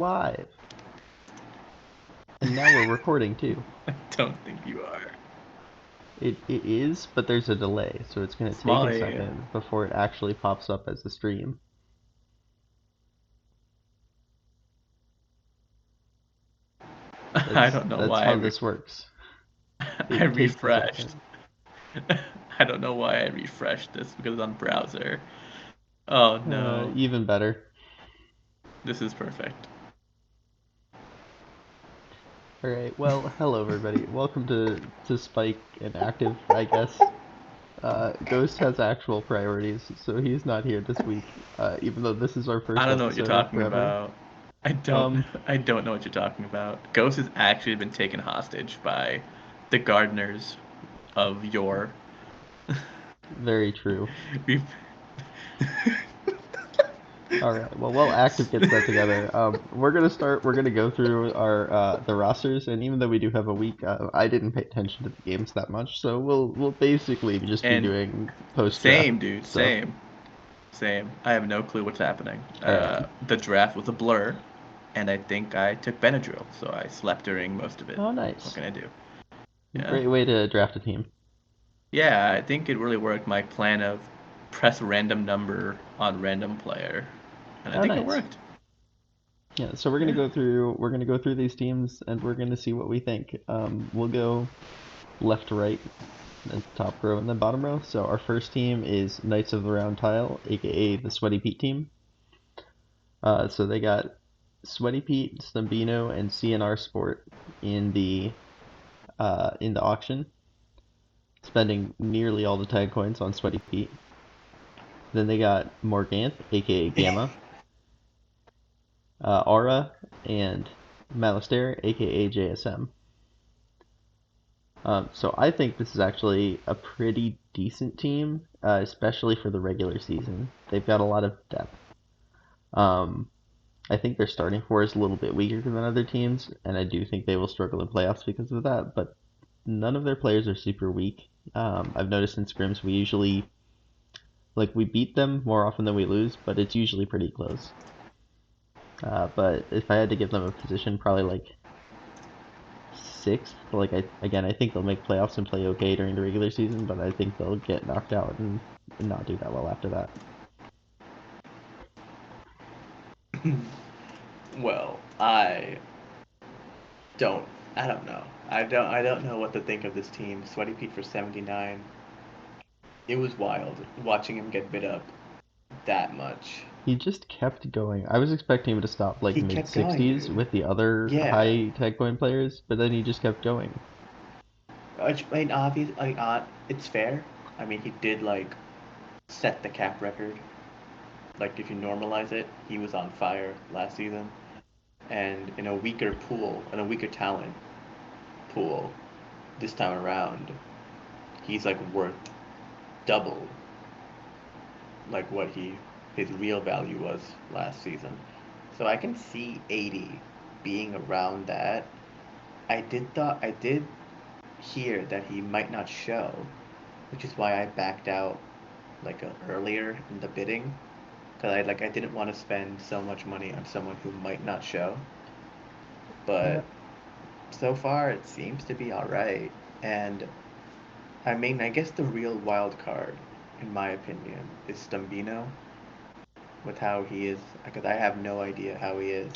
live. And now we're recording too. I don't think you are. It is, but there's a delay, so it's going to take Small a A. second before it actually pops up as a stream. I don't know That's why how this works. I It takes a refreshed. second. I don't know why I refreshed this because it's on browser. Oh no. Even better. This is perfect. All right. Well, hello everybody. Welcome to Spike and Active, I guess. Ghost has actual priorities, so he's not here this week. Even though this is our I first don't know what you're episode talking forever. about. I don't Um, I don't know what you're talking about. Ghost has actually been taken hostage by the gardeners of yore. very true. We've All right. Well, while Active gets that together, we're gonna start. We're gonna go through our the rosters, and even though we do have a week, I didn't pay attention to the games that much, so we'll basically just be and doing post draft same dude, stuff. same. Same. I have no clue what's happening. All right. The draft was a blur, and I think I took Benadryl, so I slept during most of it. Oh, What nice. can I do? Yeah. Great way to draft a team. Yeah, I think it really worked. My plan of press random number on random player, and I Oh, think it nice. worked. Yeah. So we're gonna Yeah. go through. We're gonna go through these teams, and we're gonna see what we think. We'll go left to right, and top row and then bottom row. So our first team is Knights of the Round Tile, aka the Sweaty Pete team. So they got Sweaty Pete, Stumbino, and CNR Sport in the auction, spending nearly all the tag coins on Sweaty Pete. Then they got Morganth, aka Gamma, Aura, and Malistaire, aka JSM. So I think this is actually a pretty decent team, especially for the regular season. They've got a lot of depth. Um, I think their starting four is a little bit weaker than other teams, and I do think they will struggle in playoffs because of that. But none of their players are super weak. I've noticed in scrims we usually we beat them more often than we lose, but it's usually pretty close. But if I had to give them a position, probably like sixth. I think they'll make playoffs and play okay during the regular season, but I think they'll get knocked out and not do that well after that. Well, don't. I don't know. I don't know what to think of this team. Sweaty Pete for 79. It was wild watching him get bit up that much. He just kept going. I was expecting him to stop like He mid kept going, 60s dude. with the other Yeah. high tag point players, but then he just kept going. I mean, obviously, it's fair. I mean, he did like set the cap record. Like, if you normalize it, he was on fire last season. And in a weaker pool, in a weaker talent pool, this time around, he's like worth double like what his real value was last season. So I can see 80 being around that. I did hear that he might not show, which is why I backed out earlier in the bidding because I didn't want to spend so much money on someone who might not show. Yeah, But so far it seems to be all right. And I mean, I guess the real wild card, in my opinion, is Stumbino with how he is, because I have no idea how he is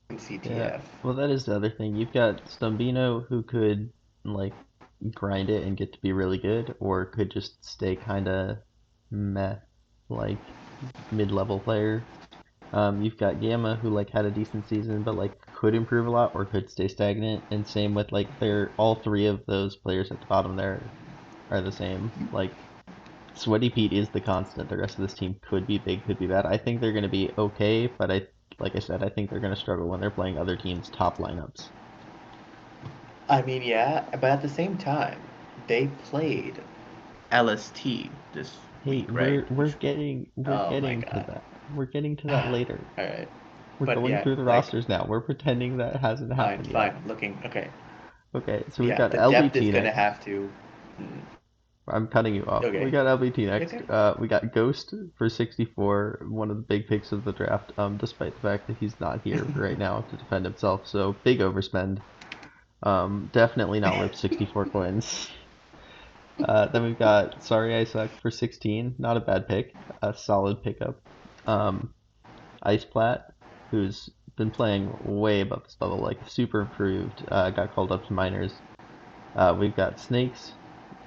in yeah. CTF. Well, that is the other thing. You've got Stumbino who could like grind it and get to be really good, or could just stay kind of meh, like mid-level player. You've got Gamma who like had a decent season, but like could improve a lot or could stay stagnant. And same with like they're all three of those players at the bottom there are the same. Like Sweaty Pete is the constant. The rest of this team could be big, could be bad. I think they're going to be okay, but like I said, I think they're going to struggle when they're playing other teams' top lineups. I mean, yeah, but at the same time, they played LST this Hey, week, right? Which, we're oh my getting to god. that. We're getting to that later. All right, We're but going yeah, through the like rosters now. We're pretending that hasn't fine, happened yet. fine. Looking, okay, Okay, so we've yeah, got the depth is LDT gonna next. have to. I'm cutting you off. We Okay. got LBT next. Okay. We got Ghost for 64, one of the big picks of the draft, despite the fact that he's not here right now to defend himself. So big overspend. Definitely not worth 64 coins. Then we've got Sorry I Suck for 16, not a bad pick, a solid pickup. Um, Ice Plat, who's been playing way above this level, like super improved, got called up to minors. We've got Snakes,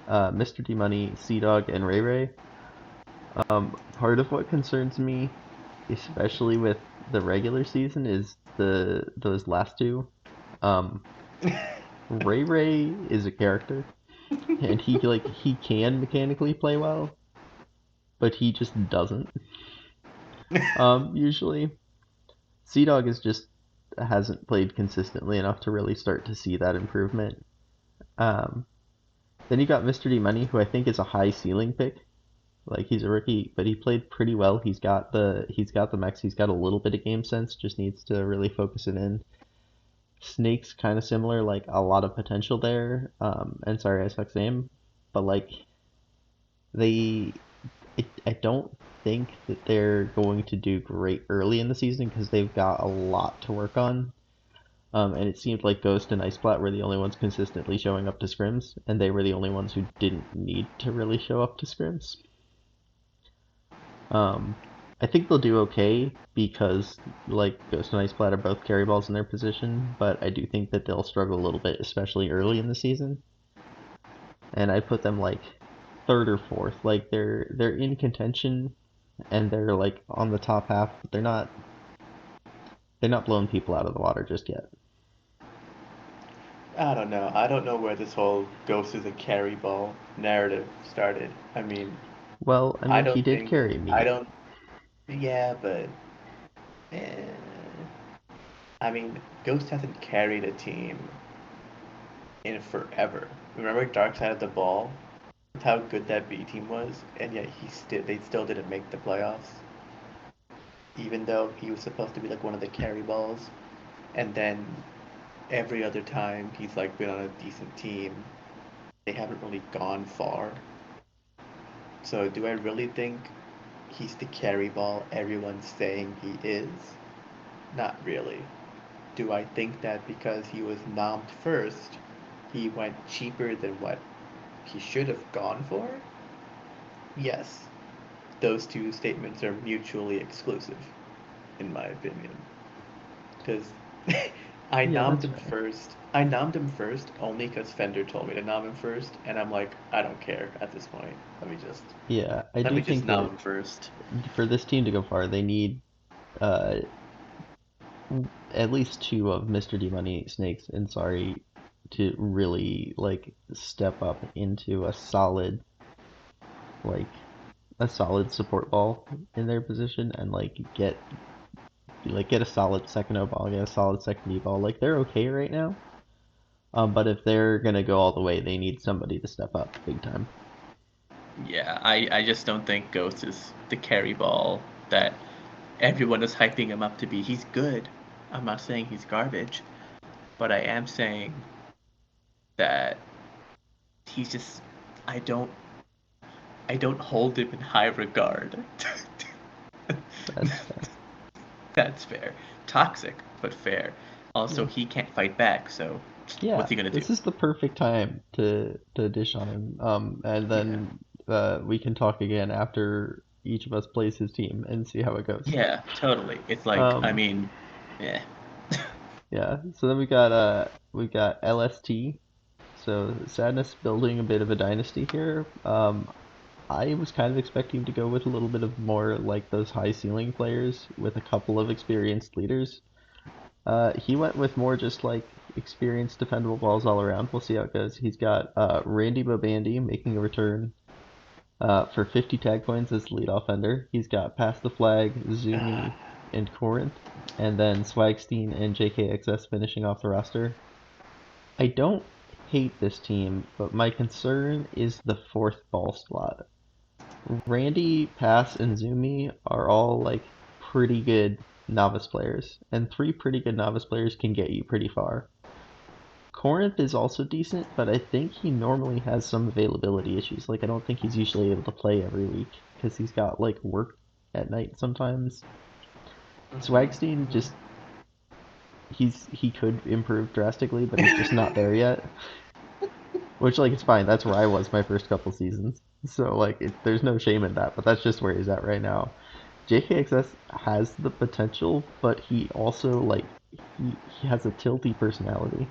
Mr. D Money, Sea Dog, and Ray Ray. Part of what concerns me, especially with the regular season, is those last two. Um, Ray Ray is a character, and he can mechanically play well, but he just doesn't. Usually, Sea Dog is just hasn't played consistently enough to really start to see that improvement. Um, then you got Mr. D Money, who I think is a high ceiling pick. Like he's a rookie, but he played pretty well. He's got the mechs. He's got a little bit of game sense. Just needs to really focus it in. Snake's kind of similar, like a lot of potential there. And sorry, I suck name, but like they, I don't think that they're going to do great early in the season because they've got a lot to work on. And it seemed like Ghost and Iceplat were the only ones consistently showing up to scrims, and they were the only ones who didn't need to really show up to scrims. Um, I think they'll do okay because like Ghost and Iceplat are both carry balls in their position, but I do think that they'll struggle a little bit, especially early in the season. And I put them like third or fourth. Like they're in contention and they're like on the top half, but they're not blowing people out of the water just yet. I don't know. I don't know where this whole Ghost is a carry ball narrative started. I mean, Well, I I mean, he don't did think carry I me. don't. Yeah, but eh, I mean, Ghost hasn't carried a team in forever. Remember Dark Side of the Ball? How good that B team was, and yet they still didn't make the playoffs, even though he was supposed to be like one of the carry balls. And then every other time he's like been on a decent team, they haven't really gone far. So do I really think he's the carry ball everyone's saying he is? Not really. Do I think that because he was nommed first, he went cheaper than what he should have gone for? Yes. Those two statements are mutually exclusive, in my opinion. Because I Yeah, nommed that's him fair. first. I nommed him first only because Fender told me to nom him first, and I'm like, I don't care at this point. Yeah, I Let do me just think nom that him first. for this team to go far, they need uh, at least two of Mr. D Money, Snakes, and Sorry to really like step up into like a solid support ball in their position and get a solid second O ball, get a solid second D ball. Like they're okay right now. But if they're gonna go all the way, they need somebody to step up big time. Yeah, I just don't think Ghost is the carry ball that everyone is hyping him up to be. He's good. I'm not saying he's garbage, but I am saying that he's just I don't I don't hold him in high regard. That's fair. That's fair. Toxic, but fair. Also, Yeah. he can't fight back, so Yeah, what's he gonna do? this is the perfect time to dish on him. And Yeah. then we can talk again after each of us plays his team and see how it goes. Yeah, totally. It's like, I Um, mean, yeah. yeah. So then we got LST. So Sadness building a bit of a dynasty here. I was kind of expecting to go with a little bit of more like those high ceiling players with a couple of experienced leaders. He went with more just like experienced defendable balls all around. We'll see how it goes. He's got Randy Bobandy making a return for 50 tag points as lead offender. He's got Pass the Flag, Zumi, and Corinth, and then Swagstein and JKXS finishing off the roster. I don't hate this team, but my concern is the fourth ball slot. Randy, Pass, and Zumi are all like pretty good novice players, and three pretty good novice players can get you pretty far. Corinth is also decent, but I think he normally has some availability issues. Like I don't think he's usually able to play every week because he's got like work at night sometimes. Swagstein Mm-hmm. just he could improve drastically, but he's just not there yet. Which like it's fine. That's where I was my first couple seasons. So like there's no shame in that, but that's just where he's at right now. JKXS has the potential, but he also like he has a tilty personality.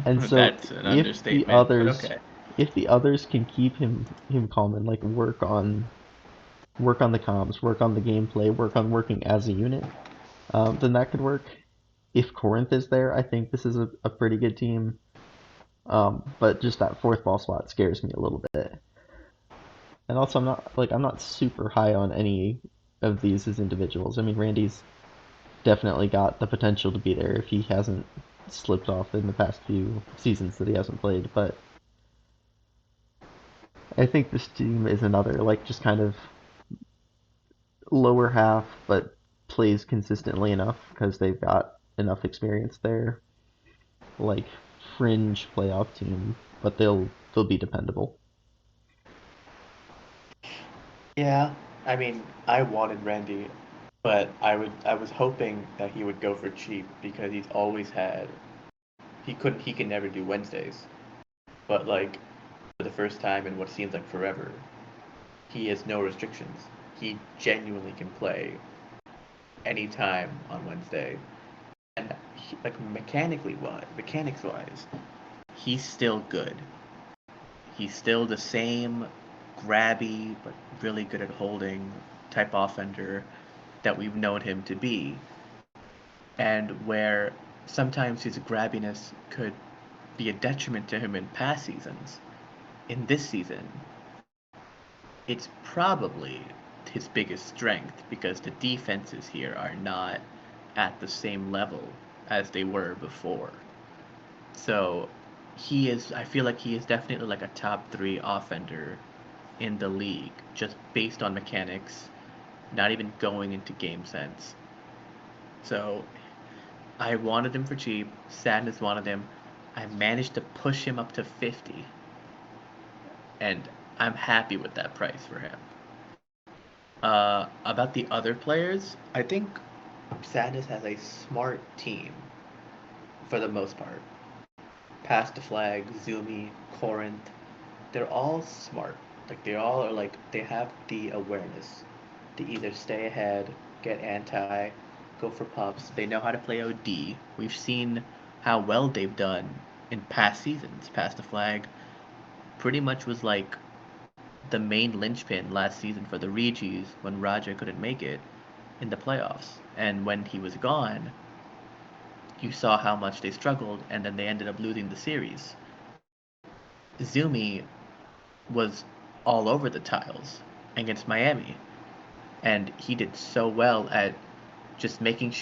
And so That's an understatement, but okay. if the others can keep him calm and like work on the comms, work on the gameplay, work on working as a unit, then that could work. If Corinth is there, I think this is a pretty good team. But just that fourth ball spot scares me a little bit. And also, I'm not super high on any of these as individuals. I mean, Randy's definitely got the potential to be there if he hasn't slipped off in the past few seasons that he hasn't played. But I think this team is another like just kind of lower half, but plays consistently enough because they've got enough experience there. Like fringe playoff team, but they'll be dependable. Yeah, I mean, I wanted Randy, but I was hoping that he would go for cheap because he's always had he can never do Wednesdays. But like for the first time in what seems like forever, he has no restrictions. He genuinely can play anytime on Wednesday. And like mechanics wise, he's still good. He's still the same grabby but really good at holding type offender that we've known him to be, and where sometimes his grabbiness could be a detriment to him in past seasons. In this season, it's probably his biggest strength because the defenses here are not at the same level as they were before. So I feel like he is definitely like a top three offender in the league, just based on mechanics, not even going into game sense. So I wanted him for cheap. Sadness wanted him. I managed to push him up to 50, and I'm happy with that price for him. About the other players, I think Sadness has a smart team for the most part. Pass the Flag, Zumi, Corinth, they're all smart. Like they all are like they have the awareness to either stay ahead, get anti, go for pups. They know how to play OD. We've seen how well they've done in past seasons. Past the Flag pretty much was like the main linchpin last season for the Regis when Roger couldn't make it in the playoffs. And when he was gone, you saw how much they struggled, and then they ended up losing the series. Zumi was all over the tiles against Miami, and he did so well at just making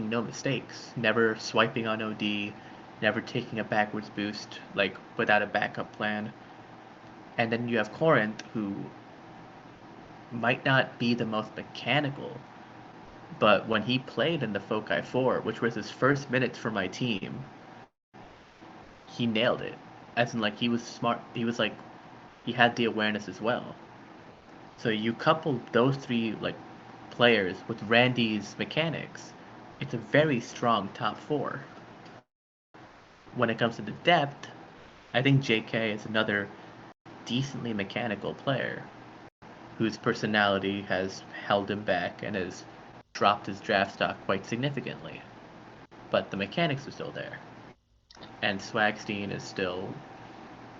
no mistakes, never swiping on OD, never taking a backwards boost like without a backup plan. And then you have Corinth, who might not be the most mechanical, but when he played in the Foci 4, which was his first minutes for my team, he nailed it. As in, like, he was smart. He was like, he had the awareness as well. So you couple those three, like, players with Randy's mechanics, it's a very strong top four. When it comes to the depth, I think JK is another decently mechanical player whose personality has held him back and has dropped his draft stock quite significantly. But the mechanics are still there. And Swagstein is still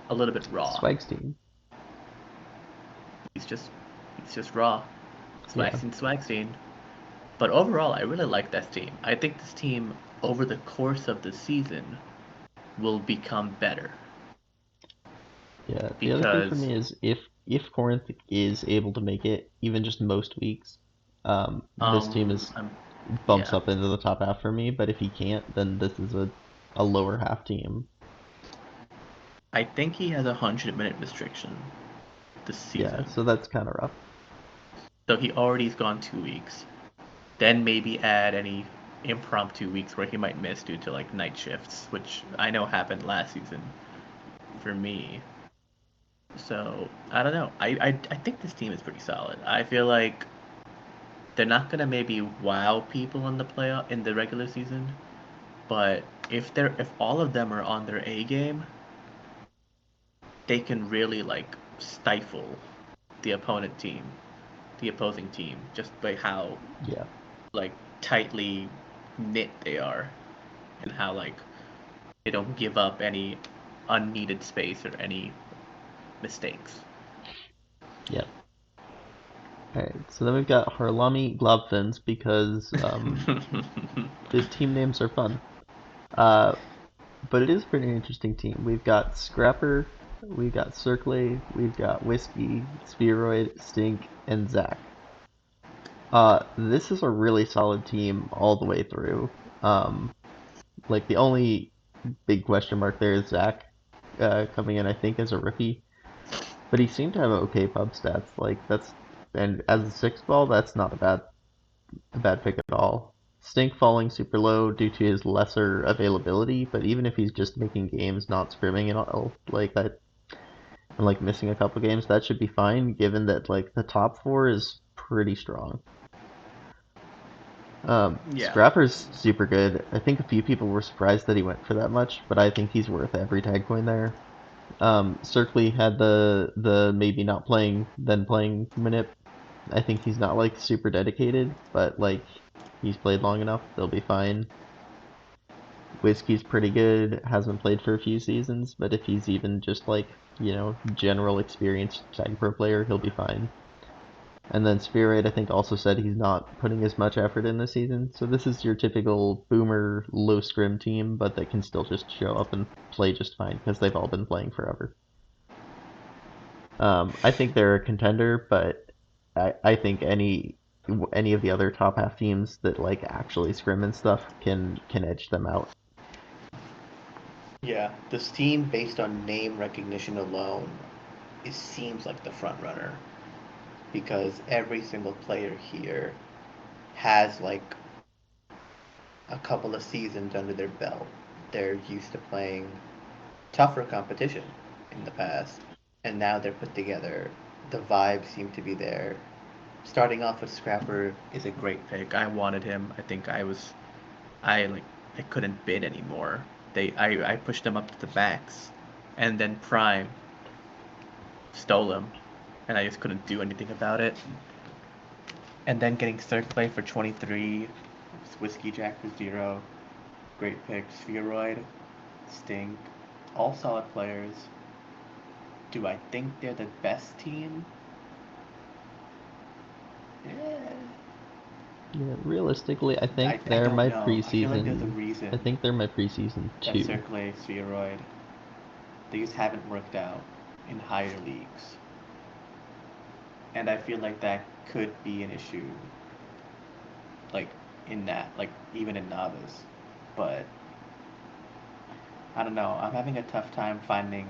a little bit raw. Swagstein. He's just he's just raw. Yeah. Swagstein. But overall I really like this team. I think this team over the course of the season will become better. Yeah. The other thing for Because me is if Corinth is able to make it, even just most weeks, this team is I'm bumps yeah. up into the top half for me. But if he can't, then this is a lower half team. I think he has a 100-minute restriction this Yeah. season. So that's kind of rough. So he already's gone 2 weeks. Then maybe add any. impromptu weeks where he might miss due to like night shifts, which I know happened last season for me. So I don't know. I think this team is pretty solid. I feel like they're not gonna maybe wow people in the regular season, but if all of them are on their A game, they can really like stifle the opposing team, just by how Yeah. like tightly knit they are, and how like they don't give up any unneeded space or any mistakes. Yeah. Alright, so then we've got Harlami Globfins because the team names are fun. But it is a pretty interesting team. We've got Scrapper, we've got Circle, we've got Whiskey, Spheroid, Stink, and Zach. This is a really solid team all the way through. Like the only big question mark there is Zach coming in, I think, as a rookie. But he seemed to have okay pub stats. And as a sixth ball, that's not a bad pick at all. Stink falling super low due to his lesser availability, but even if he's just making games, not scrimming and all like that, and like missing a couple games, that should be fine. Given that like the top four is pretty strong. Yeah. Scrapper's super good. I think a few people were surprised that he went for that much, but I think he's worth every tag coin there. Circly had the maybe not playing then playing manip. I think he's not like super dedicated, but like he's played long enough, they'll be fine. Whiskey's pretty good, hasn't played for a few seasons, but if he's even just like, general experienced tag pro player, he'll be fine. And then Spheroid, I think, also said he's not putting as much effort in this season. So this is your typical boomer, low scrim team, but that can still just show up and play just fine because they've all been playing forever. I think they're a contender, but I think any of the other top half teams that like actually scrim and stuff can edge them out. Yeah, this team, based on name recognition alone, it seems like the front runner because every single player here has like a couple of seasons under their belt. They're used to playing tougher competition in the past, and now they're put together. The vibes seem to be there. Starting off with Scrapper is a great pick. I wanted him. I think I couldn't bid anymore. I pushed him up to the max, and then Prime stole him, and I just couldn't do anything about it. And then getting third play for 23, Whiskey Jack for 0, great pick. Spheroid, Stink, all solid players. Do I think they're the best team? Yeah, realistically, I think I they're don't my know. I feel like there's a preseason. reason I think they're my preseason that two. Circle, Spheroid, they just haven't worked out in higher leagues. And I feel like that could be an issue, like in that, like even in Novice. But I don't know. I'm having a tough time finding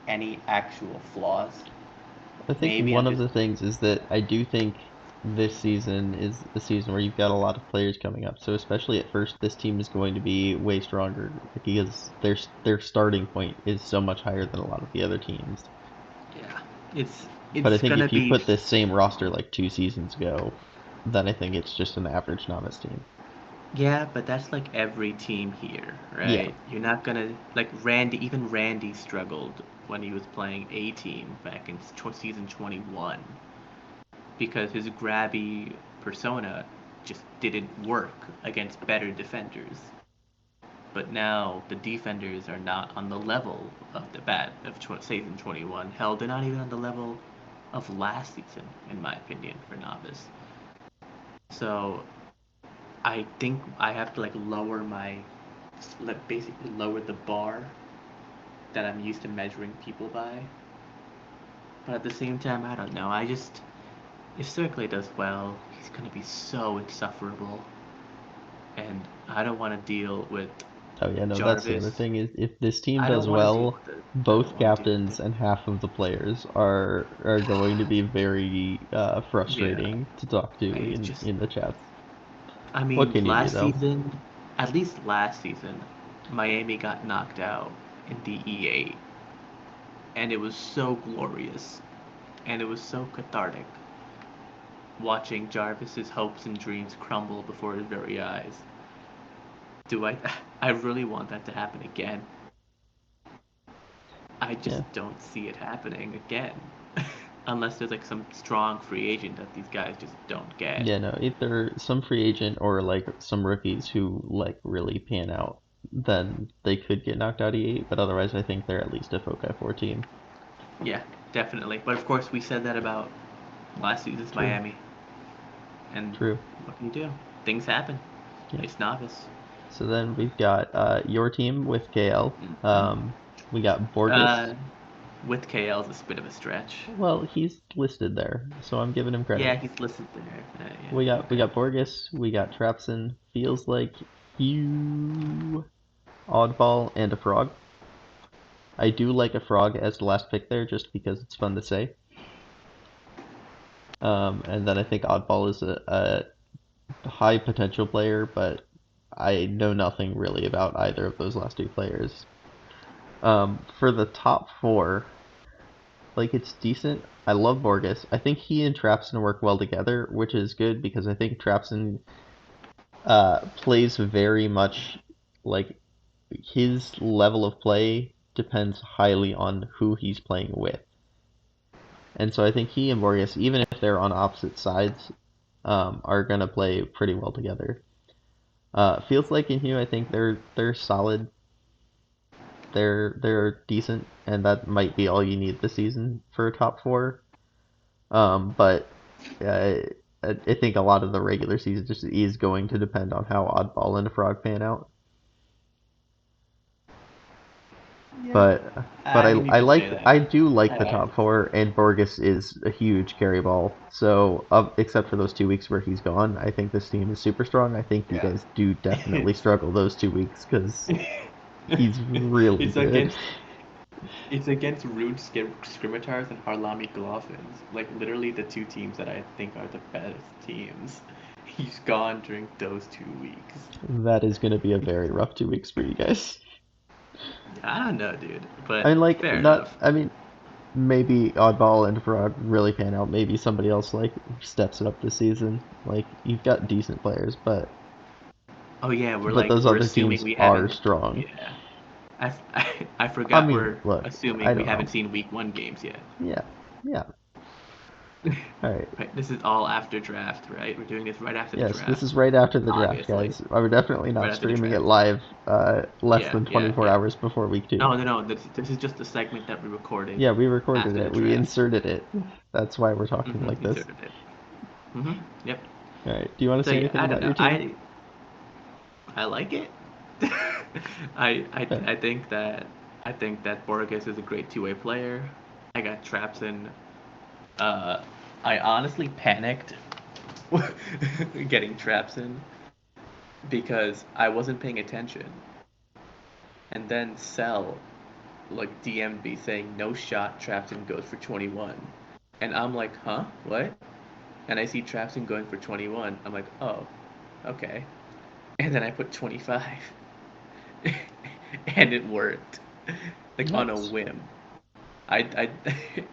any actual flaws. I think Maybe one I'm of just the things is that I do think this season is a season where you've got a lot of players coming up. So especially at first, this team is going to be way stronger because their starting point is so much higher than a lot of the other teams. Yeah, But I it's think gonna if you be put this same roster like 2 seasons ago, then I think it's just an average Novice team. yeah, but that's like every team here, Yeah, right? You're not gonna like Randy. Even Randy struggled when he was playing A team back in season 21 because his grabby persona just didn't work against better defenders. But now the defenders are not on the level of the bat of season 21. Hell, they're not even on the level of last season, in my opinion, for Novice. So I think I have to like basically lower the bar that I'm used to measuring people by. But at the same time, I don't know. If Circle does well, he's gonna be so insufferable, and I don't want to deal with oh yeah, no, that's the other Jarvis. thing is if this team I don't does want to deal well, with it. I don't both want to deal with captains it. and half of the players are going to be very Yeah, frustrating to talk to it's in just the chats. I What mean, can you do though? at least last season, Miami got knocked out in the E8, and it was so glorious, and it was so cathartic watching Jarvis's hopes and dreams crumble before his very eyes. Do I? I really want that to happen again. I just Yeah. don't see it happening again, unless there's like some strong free agent that these guys just don't get. Yeah, no, either some free agent or like some rookies who like really pan out, then they could get knocked out E8, but otherwise I think they're at least a Foci 4 team. Yeah, definitely. But of course, we said that about last season's True. Miami. And True. what can you do? Things happen. Yeah. It's Novice. So then we've got your team with KL. We got Borges. With KL is a bit of a stretch. Well, he's listed there, so I'm giving him Yeah, credit. he's listed there. Yeah, We okay. got Borges, we got Trapson, feels like you, Oddball, and a frog. I do like a frog as the last pick there, just because it's fun to say. And then I think Oddball is a high potential player, but I know nothing really about either of those last two players. For the top four, like it's decent. I love Borges. I think he and Trapson work well together, which is good because I think Trapson plays very much like his level of play depends highly on who he's playing with. And so I think he and Borges, even if they're on opposite sides, are gonna play pretty well together. Feels like in Hugh, I think they're solid. They're decent, and that might be all you need this season for a top four. But I think a lot of the regular season just is going to depend on how Oddball and a Frog pan out. Yeah. But I mean, you could say that. I do like the I, top four, and Borges is a huge carry ball. So except for those 2 weeks where he's gone, I think this team is super strong. I think you yeah. guys do definitely It's struggle those 2 weeks because he's really it's good. against it's against Rude Scrimitars and Harlami Glofins. Like literally the two teams that I think are the best teams. He's gone during those 2 weeks. That is going to be a very rough 2 weeks for you guys. I don't know, dude. I But mean, like fair not. enough. I mean, maybe Oddball and Frog really pan out. Maybe somebody else like steps it up this season. Like you've got decent players, Oh yeah, but those we're other assuming teams we are haven't. strong. Yeah, I I forgot mean, we're look, I assuming we don't haven't know. seen week 1 games yet. Yeah, yeah. All right. Right, this is all after draft, right? We're doing this right after the Yes, this draft, is right after the draft, obviously. guys. We're definitely Right not after the streaming it draft. live less Yeah, than yeah, 24 yeah. hours before week two. No, no, no. This is just a segment that we recorded Yeah, we recorded after the it. We draft. inserted it. That's why we're talking like this. Inserted it. Yep. All right. Do you want to So say yeah, anything I don't about know. your team? I like it. Fair. I think that Borges is a great two-way player. I got Trapson. Uh, I honestly panicked getting Trapson because I wasn't paying attention, and then Cell like DM'd me saying no shot Trapson goes for 21, and I'm like, huh, what? And I see Trapson going for 21. I'm like, oh, okay. And then I put 25. And it worked. Like on a Nice. whim. I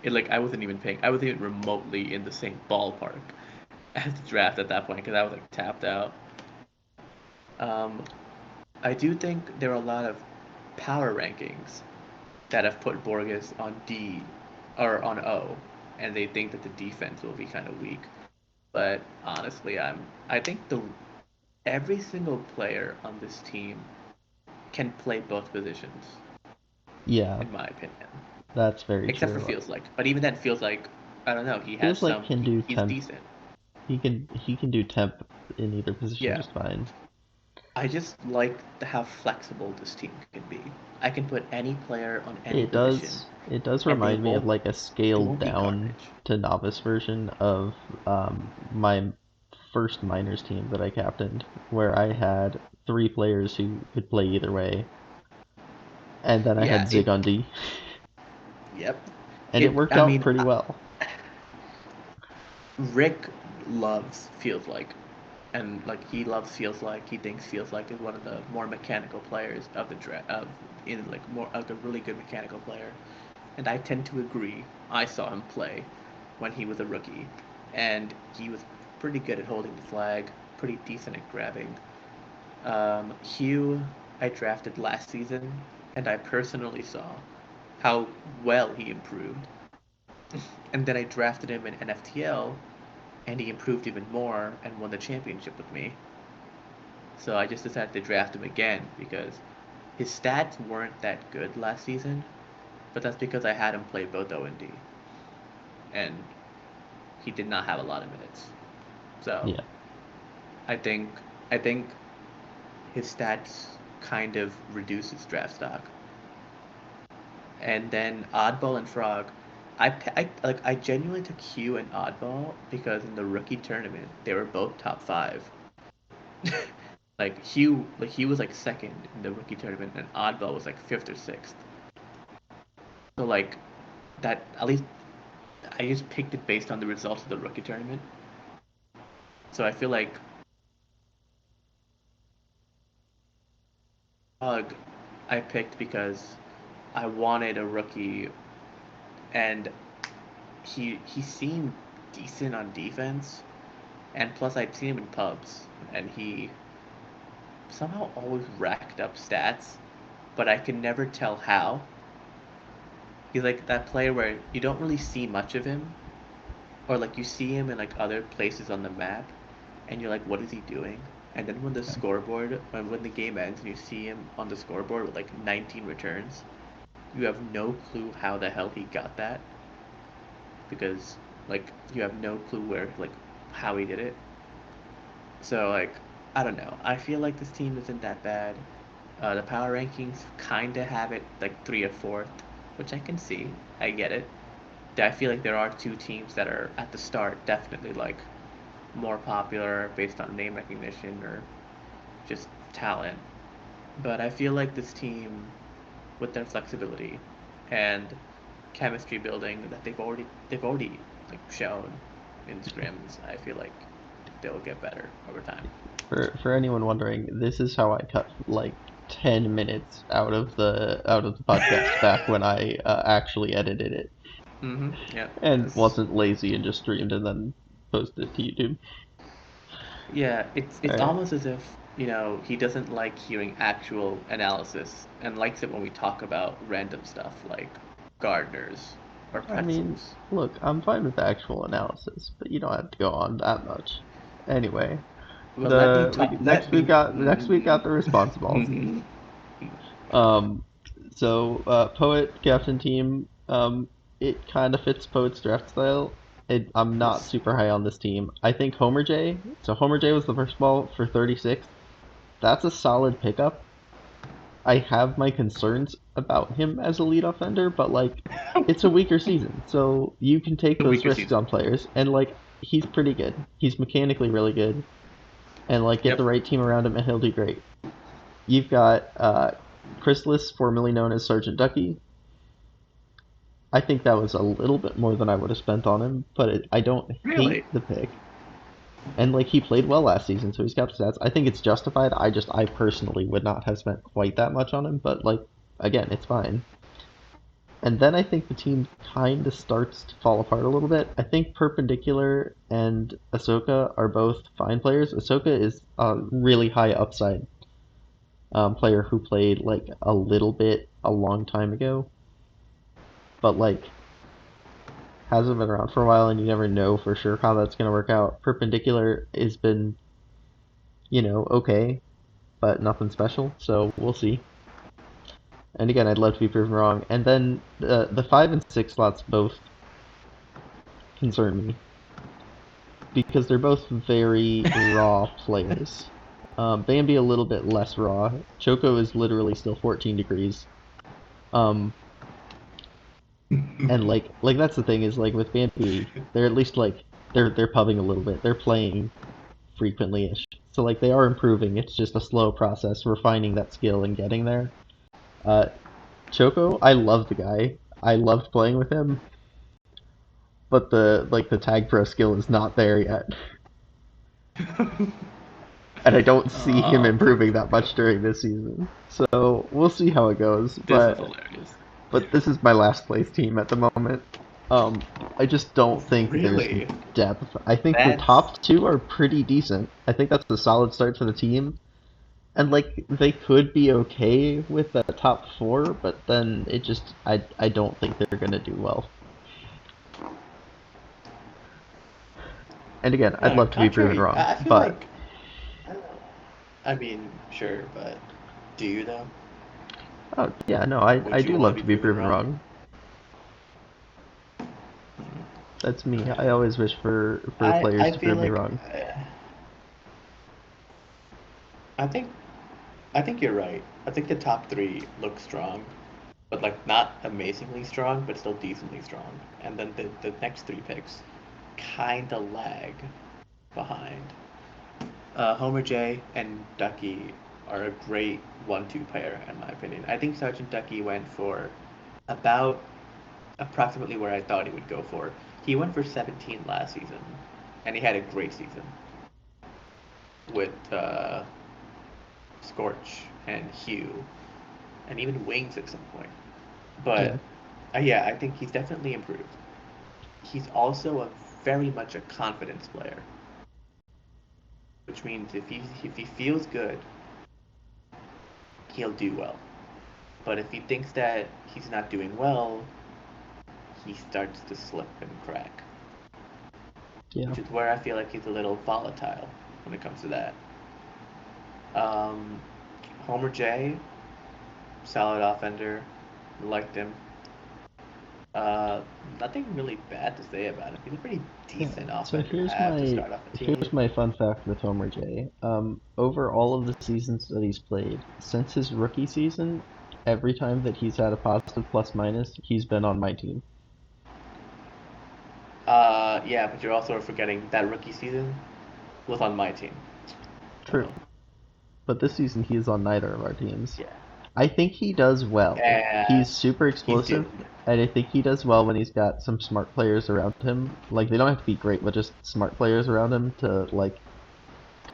like I wasn't even paying. I wasn't even remotely in the same ballpark as the draft at that point because I was like tapped out. Um, I do think there are a lot of power rankings that have put Borges on D or on O, and they think that the defense will be kind of weak. But honestly, I think the every single player on this team can play both positions, Yeah, in my opinion. that's very Except for true. feels like. But even then, feels like I don't know. He has Feels like some. can do He's temp. decent. He can do temp in either position Yeah. just fine. I just like how flexible this team can be. I can put any player on any It position, does. It does and remind me of like a they scaled won't be down garbage. to novice version of my first minors team that I captained, where I had three players who could play either way, and then I Yeah. had Zig on D, Yep. and it worked I out mean, pretty well. Rick loves feels like, and like he loves Feels Like. He thinks Feels Like is one of the more mechanical players of the draft, in like more like a really good mechanical player. And I tend to agree. I saw him play when he was a rookie, and he was pretty good at holding the flag, pretty decent at grabbing. Hugh, I drafted last season, and I personally saw how well he improved. And then I drafted him in NFTL, and he improved even more and won the championship with me. So I just decided to draft him again because his stats weren't that good last season, but that's because I had him play both O and D, and he did not have a lot of minutes. So Yeah. I think I think his stats kind of reduce his draft stock. And then Oddball and Frog, I genuinely took Hugh and Oddball because in the rookie tournament they were both top five. Hugh was like second in the rookie tournament, and Oddball was like fifth or sixth. So like that, at least I just picked it based on the results of the rookie tournament. So I feel like Frog I picked because I wanted a rookie, and he seemed decent on defense, and plus I'd seen him in pubs, and he somehow always racked up stats, but I could never tell how. He's like that player where you don't really see much of him, or like you see him in like other places on the map, and you're like, what is he doing? And then when the game ends and you see him on the scoreboard with like 19 returns, you have no clue how the hell he got that, because like you have no clue where like how he did it. So like I don't know. I feel like this team isn't that bad. The power rankings kind of have it like three or fourth, which I can see. I get it. I feel like there are two teams that are at the start definitely like more popular based on name recognition or just talent. But I feel like this team, with their flexibility and chemistry building that they've already like shown in scrims, I feel like they'll get better over time. For anyone wondering, this is how I cut like 10 minutes out of the podcast back when I actually edited it Yeah. and wasn't lazy and just streamed and then posted it to YouTube. Yeah, it's Alright. almost as if, he doesn't like hearing actual analysis and likes it when we talk about random stuff like gardeners or I mean, pretzels. look, I'm fine with actual analysis, but you don't have to go on that much. Anyway, Well, let me talk. next week got the response balls. Um, Poet captain team, it kind of fits Poet's draft style. I'm not super high on this team. I think Homer J. So Homer J was the first ball for 36. That's a solid pickup. I have my concerns about him as a lead offender, but like, it's a weaker season, so you can take The those weaker risks season. on players. And like, he's pretty good. He's mechanically really good, and like, get Yep. the right team around him, and he'll do great. You've got Chrysalis, formerly known as Sergeant Ducky. I think that was a little bit more than I would have spent on him, but I don't hate Really? the pick. And like he played well last season, so he's got the stats. I think it's justified. I personally would not have spent quite that much on him, but like again, it's fine. And then I think the team kind of starts to fall apart a little bit. I think Perpendicular and Ahsoka are both fine players. Ahsoka is a really high upside player who played like a little bit a long time ago, but like hasn't been around for a while, and you never know for sure how that's going to work out. Perpendicular has been, okay, but nothing special, so we'll see. And again, I'd love to be proven wrong. And then the 5 and 6 slots both concern me because they're both very raw players. Bambi a little bit less raw. Choco is literally still 14 degrees. And like that's the thing is like with Bambi, they're at least like they're pubbing a little bit. They're playing frequently-ish. So like they are improving. It's just a slow process refining that skill and getting there. Uh, Choco, I love the guy. I loved playing with him, but the tag pro skill is not there yet. and I don't see him Oh, improving that much during this season. So we'll see how it goes. this is hilarious. But this is my last place team at the moment. I just don't think there's Really? depth. I think the That's top two are pretty decent. I think that's a solid start for the team. And like they could be okay with the top four, but then I don't think they're gonna do well. And again, I'd love to be proven contrary. wrong, I feel but like I mean, sure, but do you though? oh yeah, no, I Would you do want to love be to be proven proven wrong? wrong. That's me. I Okay. always wish for players I to feel prove me like wrong. I think I think you're right. I think the top three look strong, but like not amazingly strong, but still decently strong. And then the next three picks kind of lag behind. Homer J and Ducky are a great 1-2 pair, in my opinion. I think Sergeant Ducky went for about approximately where I thought he would go for. He went for 17 last season, and he had a great season with Scorch and Hugh, and even Wings at some point. But Yeah, yeah, I think he's definitely improved. He's also a very much a confidence player, which means if he feels good, he'll do well. But if he thinks that he's not doing well, he starts to slip and crack, yeah, which is where I feel like he's a little volatile when it comes to that. Um, Homer J, solid offender, liked him. Uh, Nothing really bad to say about him. He's a pretty yeah. decent So offender to have to start off a team. here's my fun fact with Homer J. Over all of the seasons that he's played, since his rookie season, every time that he's had a positive plus minus, he's been on my team. Yeah, but you're also forgetting that rookie season was on my team. True. So But this season he is on neither of our teams. yeah, I think he does well. and He's super he's explosive, doomed. and I think he does well when he's got some smart players around him. Like they don't have to be great, but just smart players around him to like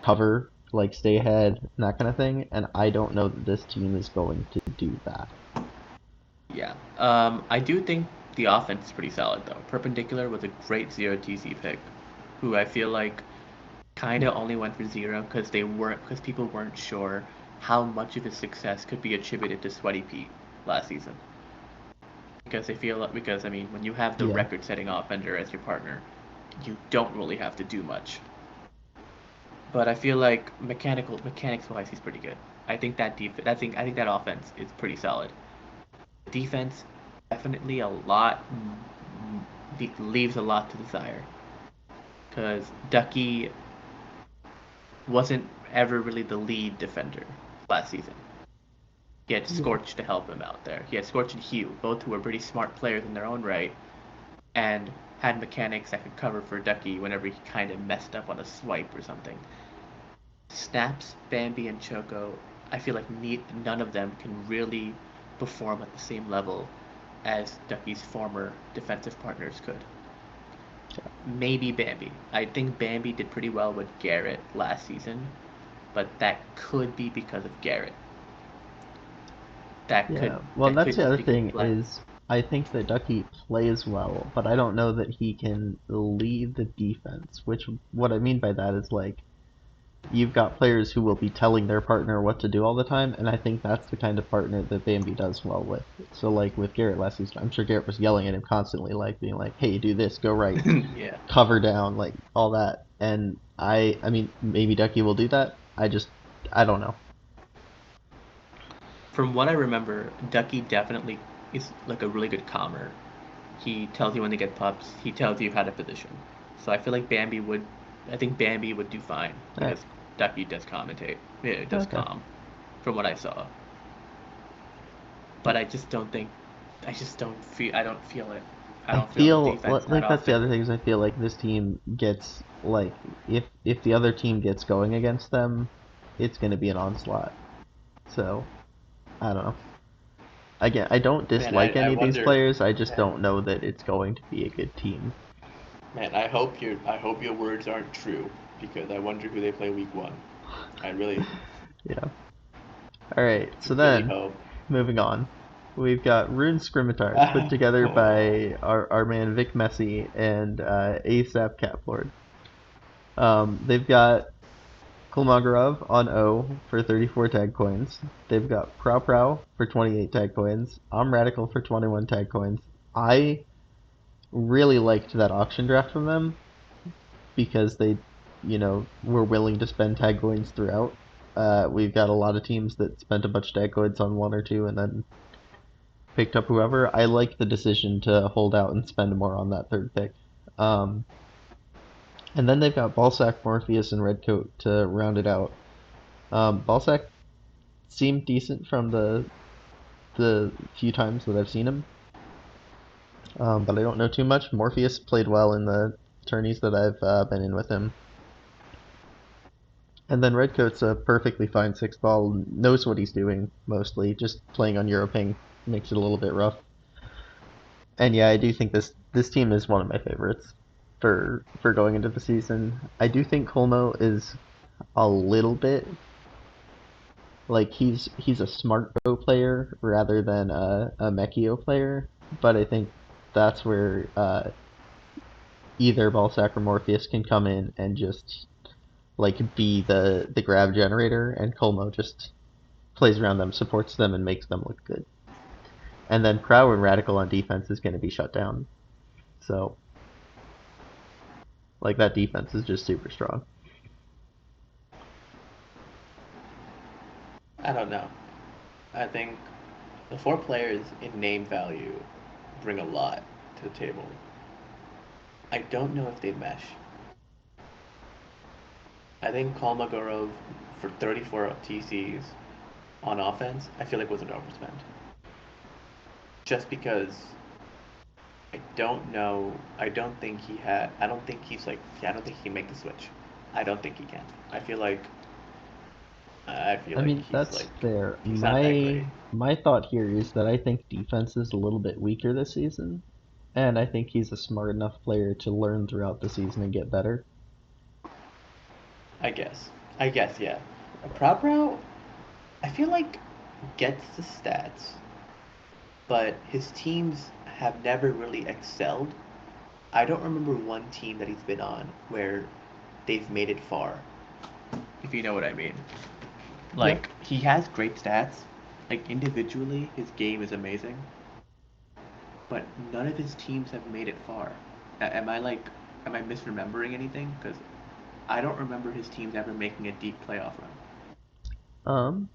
cover, like stay ahead, and that kind of thing. And I don't know that this team is going to do that. Yeah. I do think the offense is pretty solid though. Perpendicular was a great zero TC pick, who I feel like kind of only went for zero because people weren't sure how much of his success could be attributed to Sweaty Pete last season. Because they feel like, because I mean, when you have the Yeah, record-setting offender as your partner, you don't really have to do much. But I feel like mechanics wise, he's pretty good. I think I think that offense is pretty solid. Defense definitely a lot leaves a lot to desire because Ducky wasn't ever really the lead defender last season. He had yeah, Scorch to help him out there. He had Scorch and Hugh, both who were pretty smart players in their own right, and had mechanics that could cover for Ducky whenever he kind of messed up on a swipe or something. Snaps, Bambi, and Choco, I feel like none of them can really perform at the same level as Ducky's former defensive partners could. Maybe Bambi. I think Bambi did pretty well with Garrett last season, but that could be because of Garrett. yeah. Well, That that's could the just other because thing is I think that Ducky plays well, but I don't know that he can lead the defense. Which what I mean by that is like you've got players who will be telling their partner what to do all the time, and I think that's the kind of partner that Bambi does well with. So, like with Garrett last season, I'm sure Garrett was yelling at him constantly, like being like, "Hey, do this, go right, yeah. cover down, like all that." And I mean, maybe Ducky will do that. I don't know. From what I remember, Ducky definitely is like a really good calmer. He tells you when to get pups. He tells you how to position. So I feel like I think Bambi would do fine All right, because Ducky does commentate. Yeah, it does okay. calm, from what I saw. But I don't feel it. I I don't feel the feel defense that like that's the often. other thing is I feel like this team gets like if the other team gets going against them, it's going to be an onslaught. So I don't know. Again, I don't Man, dislike I any of these wonder. players. I just don't know that it's going to be a good team. Man, I hope your words aren't true because I wonder who they play week one. I really, Yeah. All right. So really then, hope. moving on, we've got Rune Scrimitars put together Oh, by our man Vic Messi and ASAP Caplord. They've got Kulmagarov on O for 34 tag coins. They've got Prow Prow for 28 tag coins. I'm Radical for 21 tag coins. I really liked that auction draft from them because they, were willing to spend tag coins throughout. We've got a lot of teams that spent a bunch of tag coins on one or two and then picked up whoever. I like the decision to hold out and spend more on that third pick. Um, and then they've got Ballsack, Morpheus, and Redcoat to round it out. Ballsack seemed decent from the few times that I've seen him, but I don't know too much. Morpheus played well in the tourneys that I've been in with him. And then Redcoat's a perfectly fine six ball, knows what he's doing mostly, just playing on Europing makes it a little bit rough. And yeah, I do think this team is one of my favorites for going into the season. I do think Colmo is a little bit like he's a smart Go player rather than a Mechio player, but I think that's where either Balsac or Morpheus can come in and just like be the grab generator, and Colmo just plays around them, supports them, and makes them look good. And then Prow and Radical on defense is going to be shut down. So like that defense is just super strong. I don't know. I think the four players in name value bring a lot to the table. I don't know if they mesh. I think Kolmogorov for 34 TCs on offense, I feel like was an overspend. Just because I don't know, I don't think he had, I don't think he's like, yeah, I don't think he can make the switch. I don't think he can. I feel I like mean, that's fair. he's not that My great. my thought here is that I think defense is a little bit weaker this season, and I think he's a smart enough player to learn throughout the season and get better. I guess. I guess, yeah. A prop route, I feel like gets the stats, but his teams have never really excelled. I don't remember one team that he's been on where they've made it far, if you know what I mean. Yeah. Like, he has great stats. Like, individually, his game is amazing, but none of his teams have made it far. Am I misremembering anything? Because I don't remember his teams ever making a deep playoff run. Um,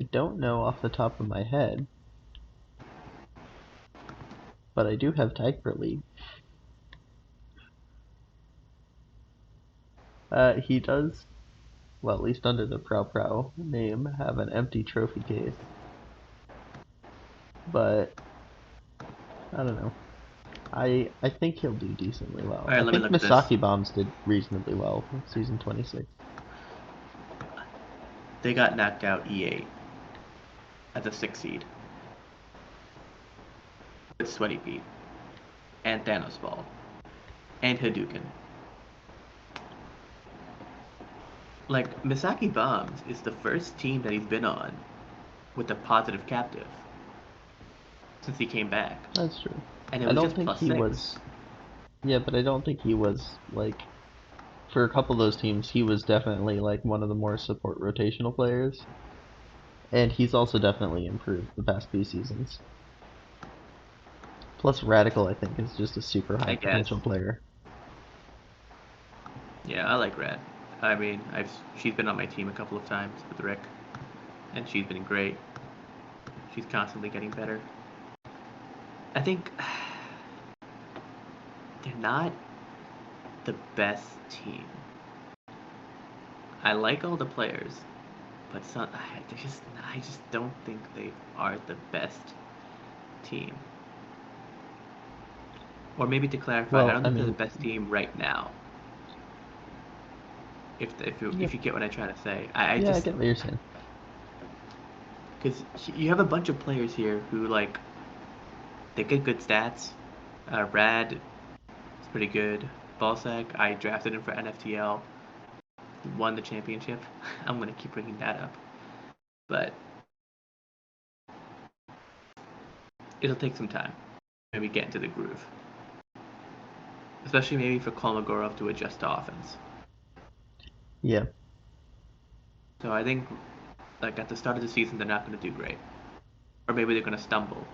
I don't know off the top of my head, but I do have Tag for League. He does, well, at least under the Prow Prow name, have an empty trophy case, but I don't know. I think he'll do decently well. I Alright, let me think look at this. Misaki Bombs did reasonably well in season 26. They got knocked out E8 at the 6th seed with Sweaty Pete and Thanos Ball and Hadouken. Like, Misaki Bombs is the first team that he's been on with a positive captive since he came back. That's true. And it I was don't just think plus he 6. was. Yeah, but I don't think he was like for a couple of those teams. He was definitely like one of the more support rotational players, and he's also definitely improved the past few seasons. Plus, Radical, I think, is just a super high I guess. potential player. Yeah, I like Rad. I mean, she's been on my team a couple of times with Rick, and she's been great. She's constantly getting better. I think they're not the best team. I like all the players, but I just don't think they are the best team. Or maybe to clarify, I Well, don't I think they're the mean, best team right now. yeah, If you get what I'm trying to say, I yeah, I just get what you're saying. because you have a bunch of players here who they get good stats. Rad is pretty good. Balsac, I drafted him for NFTL, won the championship. I'm gonna keep bringing that up, but it'll take some time. Maybe get into the groove, especially maybe for Kolmogorov to adjust to offense. Yeah. So I think, like at the start of the season, they're not going to do great, or maybe they're going to stumble.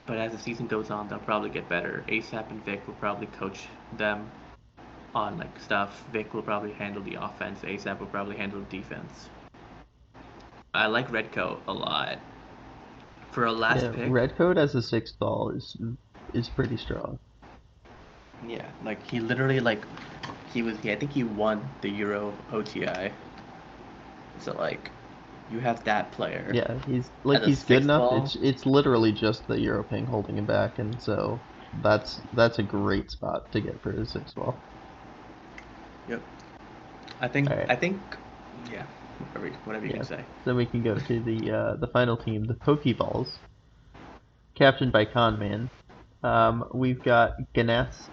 But as the season goes on, they'll probably get better. ASAP and Vic will probably coach them on like stuff. Vic will probably handle the offense. ASAP will probably handle the defense. I like Redcoat a lot. For a last Yeah, pick, Redcoat as a sixth ball is pretty strong. Yeah, like he literally like I think he won the Euro OTI. So like, you have that player Yeah, as a he's good sixth enough. ball. It's literally just the Euro ping holding him back, and so that's a great spot to get for his sixth ball. Yep. All right. I think yeah. Whatever you can Yeah. say. Then we can go to the final team, the Pokeballs, captained by Conman. We've got Ganes,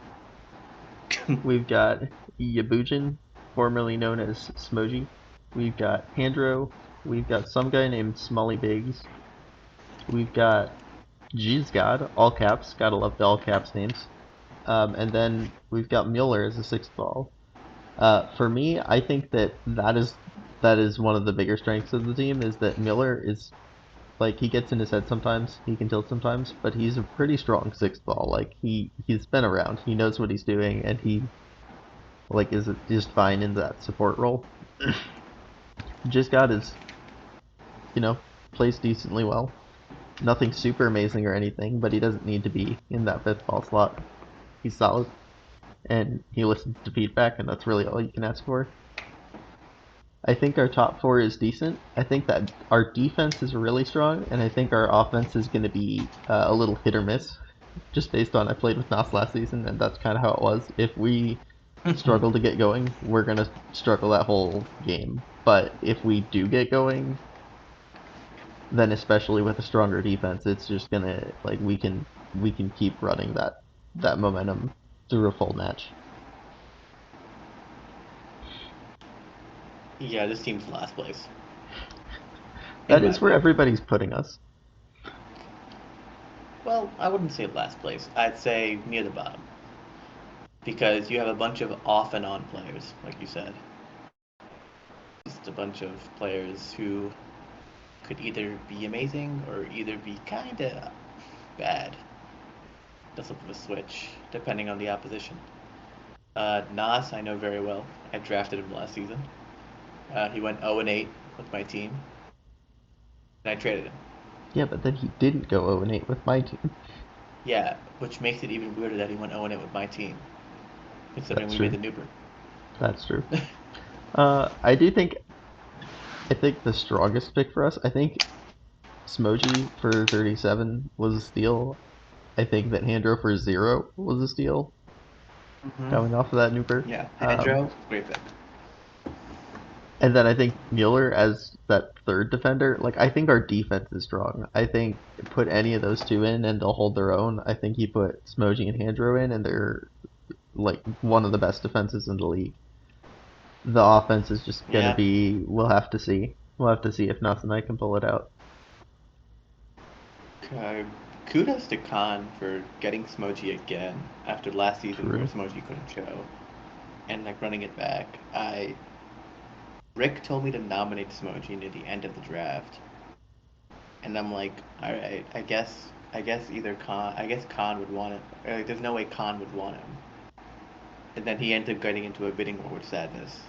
we've got Yabujin, formerly known as Smoji. We've got Handro. We've got some guy named Smolly Biggs. We've got Gizgod, all caps. Gotta love the all caps names. And then we've got Mueller as a sixth ball. For me, I think that is one of the bigger strengths of the team is that Mueller is like he gets in his head sometimes, he can tilt sometimes, but he's a pretty strong sixth ball. Like he's been around, he knows what he's doing, and he like is just fine in that support role. Just got his, you know, plays decently well. Nothing super amazing or anything, but he doesn't need to be in that fifth ball slot. He's solid, and he listens to feedback, and that's really all you can ask for. I think our top four is decent. I think that our defense is really strong, and I think our offense is going to be a little hit or miss, just based on I played with Nas last season, and that's kind of how it was. If we struggle to get going, we're going to struggle that whole game. But if we do get going, then especially with a stronger defense, it's just gonna like we can keep running that momentum through a full match. Yeah, this team's last place in That my is where book. everybody's putting us. Well, I wouldn't say last place. I'd say near the bottom because you have a bunch of off and on players, like you said. Just a bunch of players who could either be amazing or either be kinda bad. The flip of a switch, depending on the opposition. Nas, I know very well. I drafted him last season. He went 0-8 with my team, and I traded him. Yeah, but then he didn't go 0-8 with my team. Yeah, which makes it even weirder that he went 0-8 with my team, considering That's we made true. the Nooper. That's true. I do think I think the strongest pick for us. I think Smoji for 37 was a steal. I think that Handro for 0 was a steal. Mm-hmm. Coming off of that Nooper. Yeah, Pedro, great pick. And then I think Mueller as that third defender, like I think our defense is strong. I think put any of those two in and they'll hold their own. I think you put Smoji and Handro in and they're like one of the best defenses in the league. The offense is just gonna Yeah, be we'll have to see. We'll have to see if Nuts and I can pull it out. uh, kudos to Khan for getting Smoji again after last season where True. Smoji couldn't show, and like running it back. Rick told me to nominate Smoji near the end of the draft, and I'm like, all right, I guess Khan would want it. Like, there's no way Khan would want him. And then he ended up getting into a bidding war with Sadness,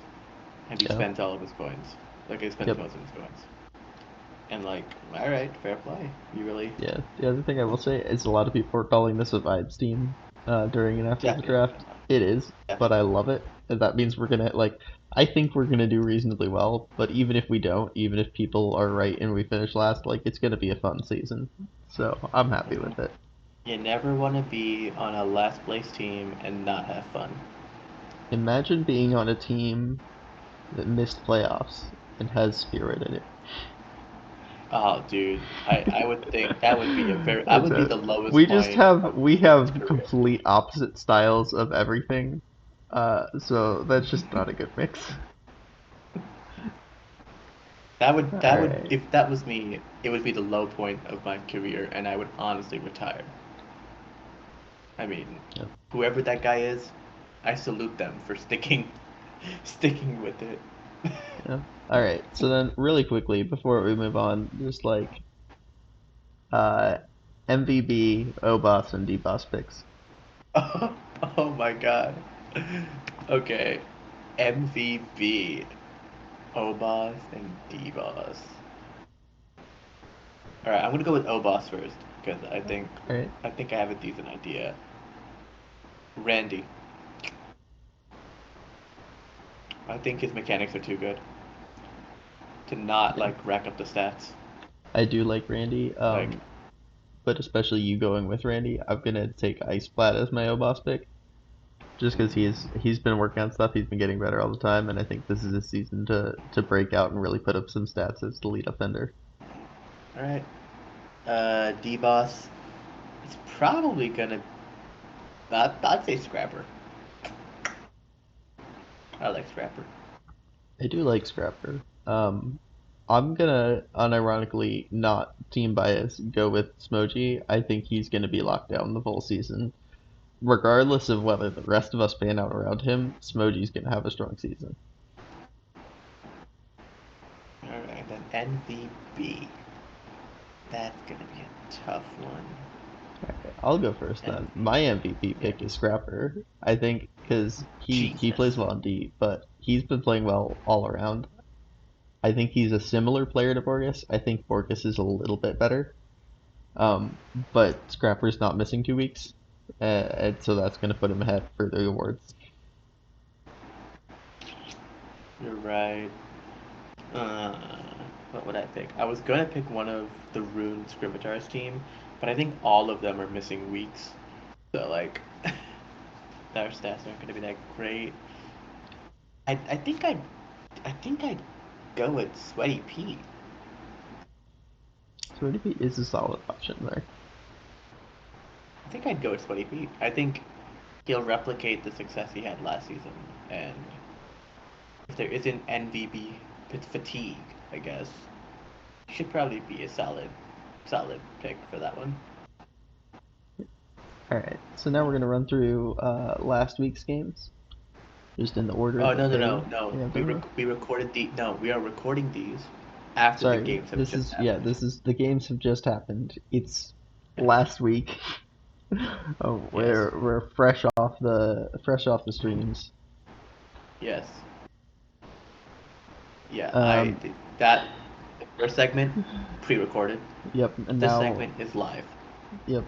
and he Yeah. spent all of his coins. Like he spent Yep. most of his coins. And like, all right, fair play. You really Yeah. The other thing I will say is a lot of people are calling this a vibes team during and after the definitely, draft. It is, but I definitely. love it. And that means we're gonna like. I think we're gonna do reasonably well. But even if we don't, even if people are right and we finish last, like it's gonna be a fun season. So I'm happy Mhm. with it. You never want to be on a last place team and not have fun. Imagine being on a team that missed playoffs and has spirit in it. Oh, dude, I would think that would be a very that That's would be it. the lowest We just point have of we his have career. complete opposite styles of everything. So that's just not a good mix. That would Alright. if that was me, it would be the low point of my career, and I would honestly retire. I mean, Yep. whoever that guy is, I salute them for sticking sticking with it. Yep. Alright, so then really quickly before we move on, just like uh MVB, OBOS, and DBOS picks. Oh, oh my god. Okay. MVP, O-Boss, and D-Boss. Alright, I'm gonna go with O-Boss first, because Alright. I think I have a decent idea. Randy. I think his mechanics are too good to not Yeah. like rack up the stats. I do like Randy, Like, but especially you going with Randy, I'm gonna take Ice Splat as my OBOS pick. Just because he's been working on stuff, he's been getting better all the time, and I think this is his season to break out and really put up some stats as the lead offender. alright. D-Boss. It's probably gonna. I'd say Scrapper. I like Scrapper. I do like Scrapper. I'm gonna unironically not team bias go with Smoji. I think he's gonna be locked down the full season. Regardless of whether the rest of us pan out around him, Smoji's gonna have a strong season. Alright, then MVP. That's gonna be a tough one. I'll go first And then. My MVP yeah, pick is Scrapper. I think because he plays Jesus. well on D, but he's been playing well all around. I think he's a similar player to Borges. I think Borges is a little bit better. But Scrapper's not missing 2 weeks, and so that's going to put him ahead for the awards. You're right. Uh, what would I pick? I was gonna pick one of the Rune Scrimitars team, but I think all of them are missing weeks. So like, their stats aren't gonna be that great. I think I'd go with Sweaty Pete. So he is a solid option there. I think I'd go with Sweaty Pete. I think he'll replicate the success he had last season, and if there isn't NVB fatigue, I guess, should probably be a solid pick for that one. All right, so now we're going to run through last week's games, just in the order Oh that no no they no no! have been. We recorded the no. We are recording these after the Sorry, games have just happened. this is the games have just happened. It's last week. Oh, Yes, we're fresh off the streams. yes, yeah. Um, That the first segment pre-recorded. yep, and This now segment is live. yep.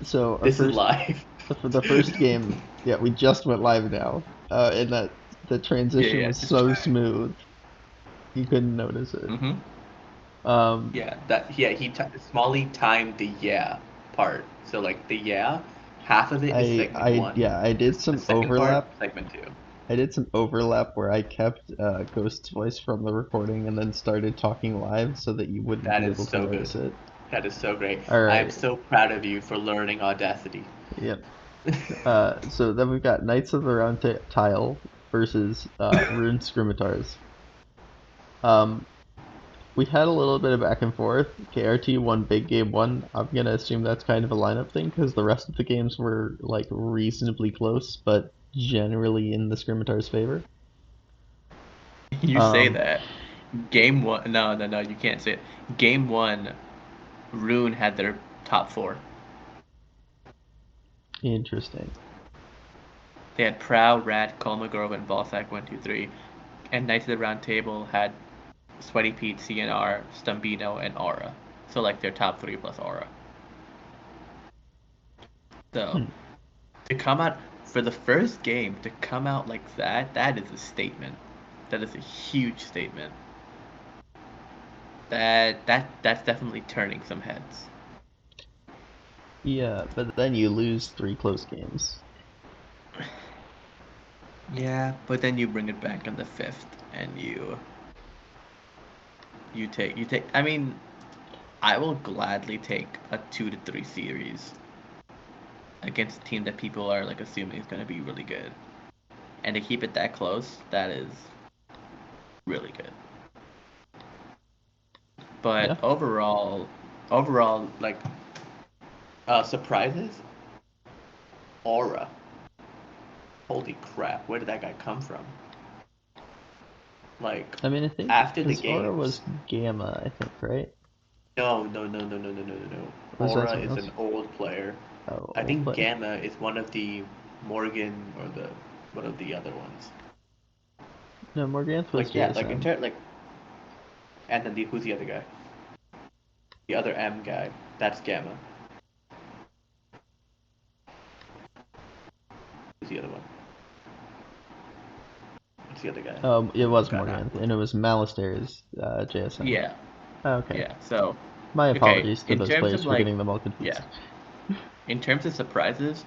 So our This is first live. for the first game, yeah, we just went live now, and that the Yeah, transition yeah. was Just so smooth you couldn't notice it. mm-hmm. Um, Yeah, Smalley timed the yeah part. So like the yeah, half of it is segment one. yeah, I did The some second part, overlap. segment two. I did some overlap where I kept Ghost's voice from the recording and then started talking live so that you wouldn't That be is able to so good. notice it. That is so great. All I am right. so proud of you for learning Audacity. Yep. So then we've got Knights of the Round Tile versus Rune Scrimitars. Um, we had a little bit of back and forth. KRT won big game one. I'm gonna assume that's kind of a lineup thing because the rest of the games were like reasonably close, but generally in the Scrimitars' favor. You say Um, that. Game one. No, no, no. You can't say it. Game one. Rune had their top four. Interesting. They had Prow, Rat, Kolmogorov, and Volsac 1, 2, 3. And Knights of the Round Table had Sweaty Pete, CNR, Stumbino, and Aura. So like their top three plus Aura. So Hmm. to come out for the first game to come out like that, that is a statement. That is a huge statement. That's definitely turning some heads. Yeah, but then you lose three close games. Yeah, but then you bring it back in the fifth, and you take. I mean, I will gladly take a 2-3 series against a team that people are like assuming is going to be really good, and to keep it that close, that is really good. But Yeah. overall, like Surprises? Aura. Holy crap, where did that guy come from? Like, I mean, I think after the because Aura games. was Gamma, I think, right? No, no, no, no, no, no, no, no, no. Or was that Aura someone is else? an old player. Oh, I old think player. Gamma is one of the Morgan or the one of the other ones. No, Morganth was Like yeah, like JSM. and then who's the other guy? The other M guy. That's Gamma. Who's the other one? What's the other guy? It Who was got Morganth, knocked? and it was Malister's JSM. yeah, Oh, okay. yeah. So My okay, apologies to in those terms players of for like getting them all yeah, confused. in terms of surprises,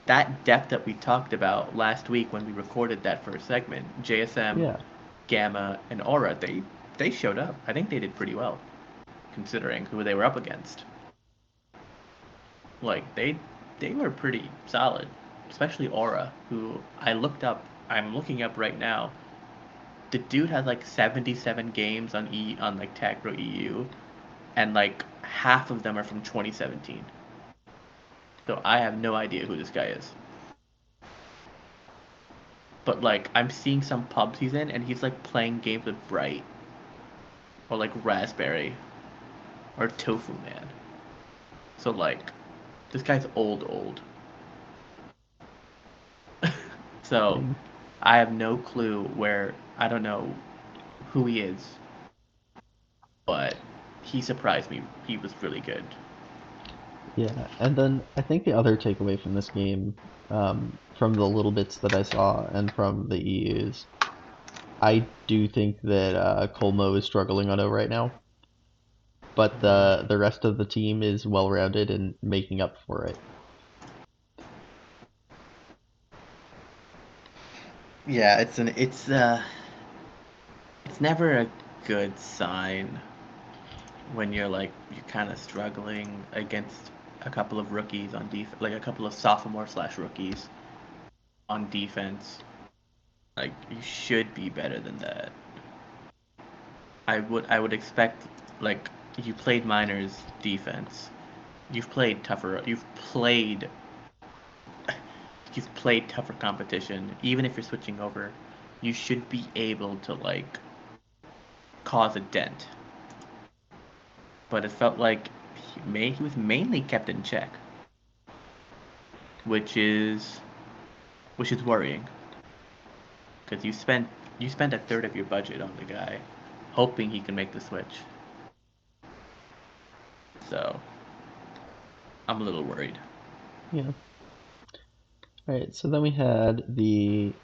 that depth that we talked about last week when we recorded that first segment, JSM, Yeah. Gamma, and Aura, they showed up. I think they did pretty well considering who they were up against. Like they were pretty solid, especially Aura, who I'm looking up right now. The dude has like 77 games on like Tag Pro EU, and like half of them are from 2017. So I have no idea who this guy is. But like I'm seeing some pubs he's in, and he's like playing games with Bright or like Raspberry or Tofu Man. So like this guy's old. So Dang. I have no clue where I don't know who he is, but he surprised me. He was really good. Yeah, and then I think the other takeaway from this game, from the little bits that I saw and from the EUs, I do think that Colmo is struggling on O right now, but the rest of the team is well rounded and making up for it. Yeah, it's never a good sign when you're kind of struggling against a couple of rookies on like a couple of sophomore/rookies on defense. Like you should be better than that. I would expect like you played minors defense. You've played tougher. You've played tougher competition. Even if you're switching over, you should be able to like cause a dent. But it felt like he was mainly kept in check, which is which is worrying because you spent a third of your budget on the guy, hoping he can make the switch. So I'm a little worried. Yeah. All right. So then we had the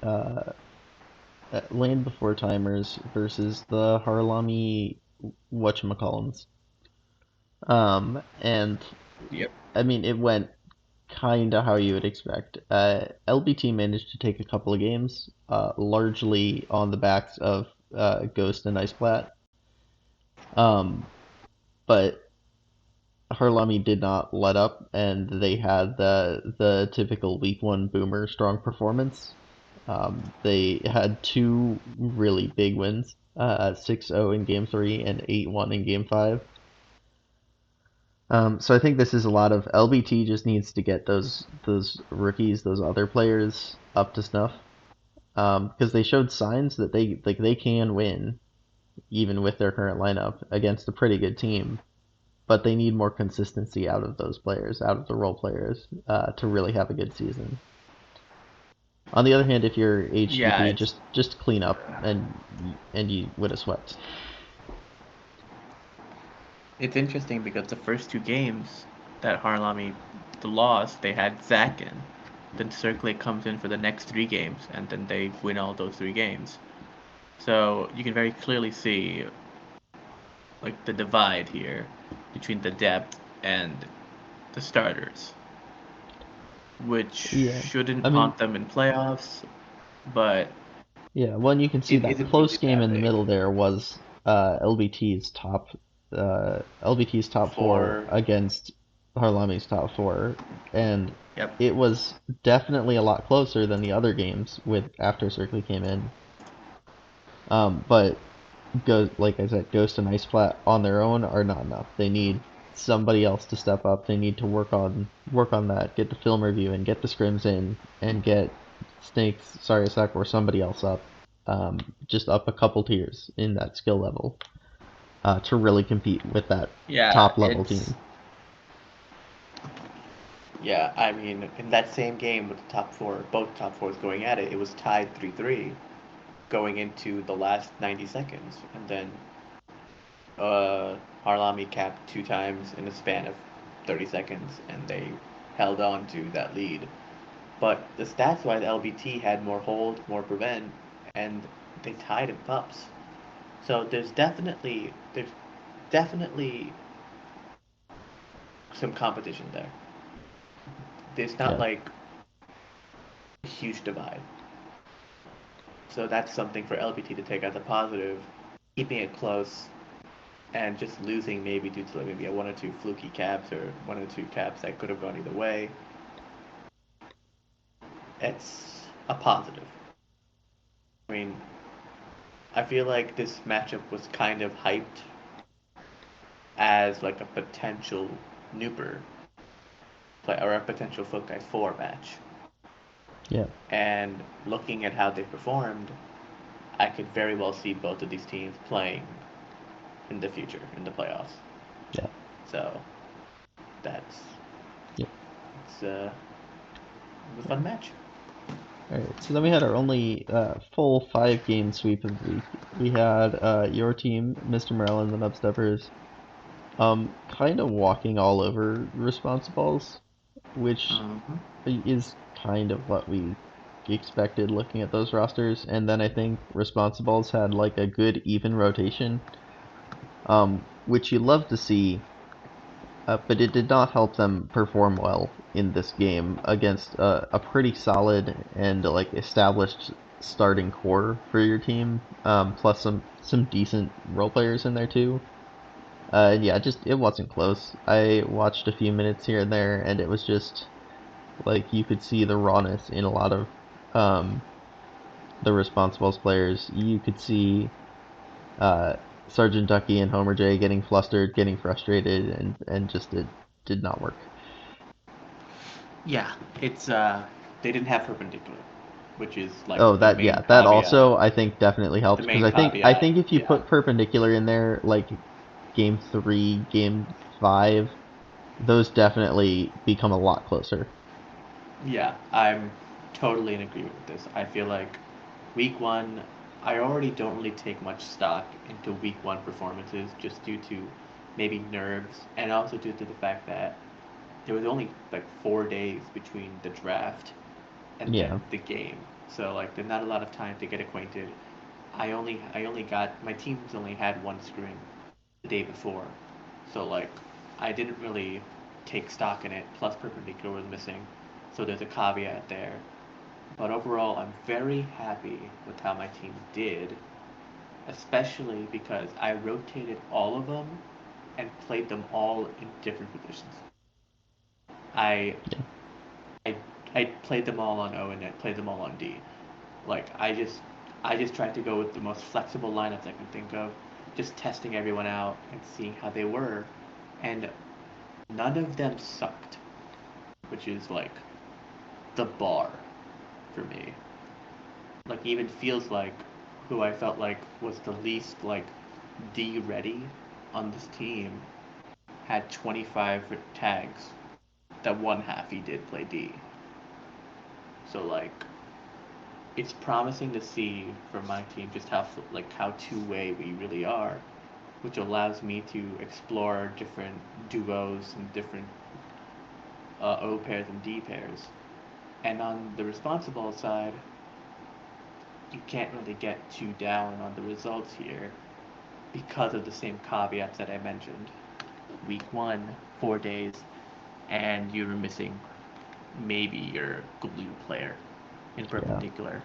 Land Before Timers versus the Harlami whatchamacallums. And Yep. I mean, it went kind of how you would expect. LBT managed to take a couple of games, largely on the backs of Ghost and Iceplat. Um, but Harlami did not let up, and they had the typical week one boomer strong performance. They had two really big wins, 6-0 in game three and 8-1 in game five. So I think this is a lot of LBT just needs to get those rookies, those other players up to snuff, because they showed signs that they can win even with their current lineup against a pretty good team, but they need more consistency out of those players, out of the role players, to really have a good season. On the other hand, if you're Yeah, HGP, just clean up and you would have swept. it's interesting because the first two games that Harlami lost, they had Zach in. Then Circle comes in for the next three games, and then they win all those three games. So you can very clearly see like the divide here between the depth and the starters, which Yeah, shouldn't I mean, haunt them in playoffs, but Yeah, well, and you can see It that isn't close really game that in the big. middle there was LBT's top four For against Harlami's top four, and Yep. it was definitely a lot closer than the other games with after Circle came in. But like I said, Ghost and Ice Flat on their own are not enough. They need somebody else to step up. They need to work on that, get the film review and get the scrims in, and get Snakes, Sariasak, or somebody else up, just up a couple tiers in that skill level, to really compete with that Yeah, top level it's team. Yeah, I mean, in that same game with the top four, both top fours going at it, it was tied 3-3 going into the last 90 seconds. And then Harlami capped 2 times in a span of 30 seconds, and they held on to that lead. But the stats wise, LBT had more hold, more prevent, and they tied in pups. So there's definitely some competition there. There's not Yeah, like a huge divide. So that's something for LBT to take as a positive, keeping it close and just losing maybe due to like maybe a one or two fluky caps or one or two caps that could have gone either way. It's a positive. I mean, I feel like this matchup was kind of hyped as like a potential Nooper play or a potential Fokai 4 match. yeah, And looking at how they performed, I could very well see both of these teams playing in the future in the playoffs. yeah, So that's yeah. it's it was a fun match. All right, so then we had our only full 5 game sweep of the week. We had your team, Mr. Morel and the Nubsteppers, kind of walking all over responsibles, which mhm. is kind of what we expected looking at those rosters. And then I think responsibles had like a good even rotation, which you love to see, but it did not help them perform well in this game against a pretty solid and like established starting core for your team, plus some decent role players in there too. Yeah, just it wasn't close. I watched a few minutes here and there, and it was just like you could see the rawness in a lot of um, the responsibles players. You could see uh, Sergeant Ducky and Homer J getting flustered, getting frustrated, and just it did not work. Yeah, it's They didn't have perpendicular, which is like Oh, the that main yeah, that caveat. also I think definitely The helped because main I caveat, think if you yeah, put perpendicular in there like game 3, game 5, those definitely become a lot closer. yeah. I'm totally in agreement with this. I feel like week one, I already don't really take much stock into week one performances just due to maybe nerves and also due to the fact that there was only like 4 days between the draft and Yeah, then the game. So like there's not a lot of time to get acquainted. I only got my teams only had one screen the day before. So like I didn't really take stock in it, plus perpendicular was missing. So there's a caveat there. But overall I'm very happy with how my team did, especially because I rotated all of them and played them all in different positions. I yeah, I I played them all on O and I played them all on D. Like I just tried to go with the most flexible lineups I could think of, just testing everyone out and seeing how they were, and none of them sucked, which is like the bar for me. Like even feels like who I felt like was the least like D ready on this team had 25 tags. That one half he did play D. So like it's promising to see from my team just how two-way we really are, which allows me to explore different duos and different O pairs and D pairs. And on the responsible side, you can't really get too down on the results here because of the same caveats that I mentioned. Week one, 4 days, and you're missing maybe your glue player in yeah. perpendicular.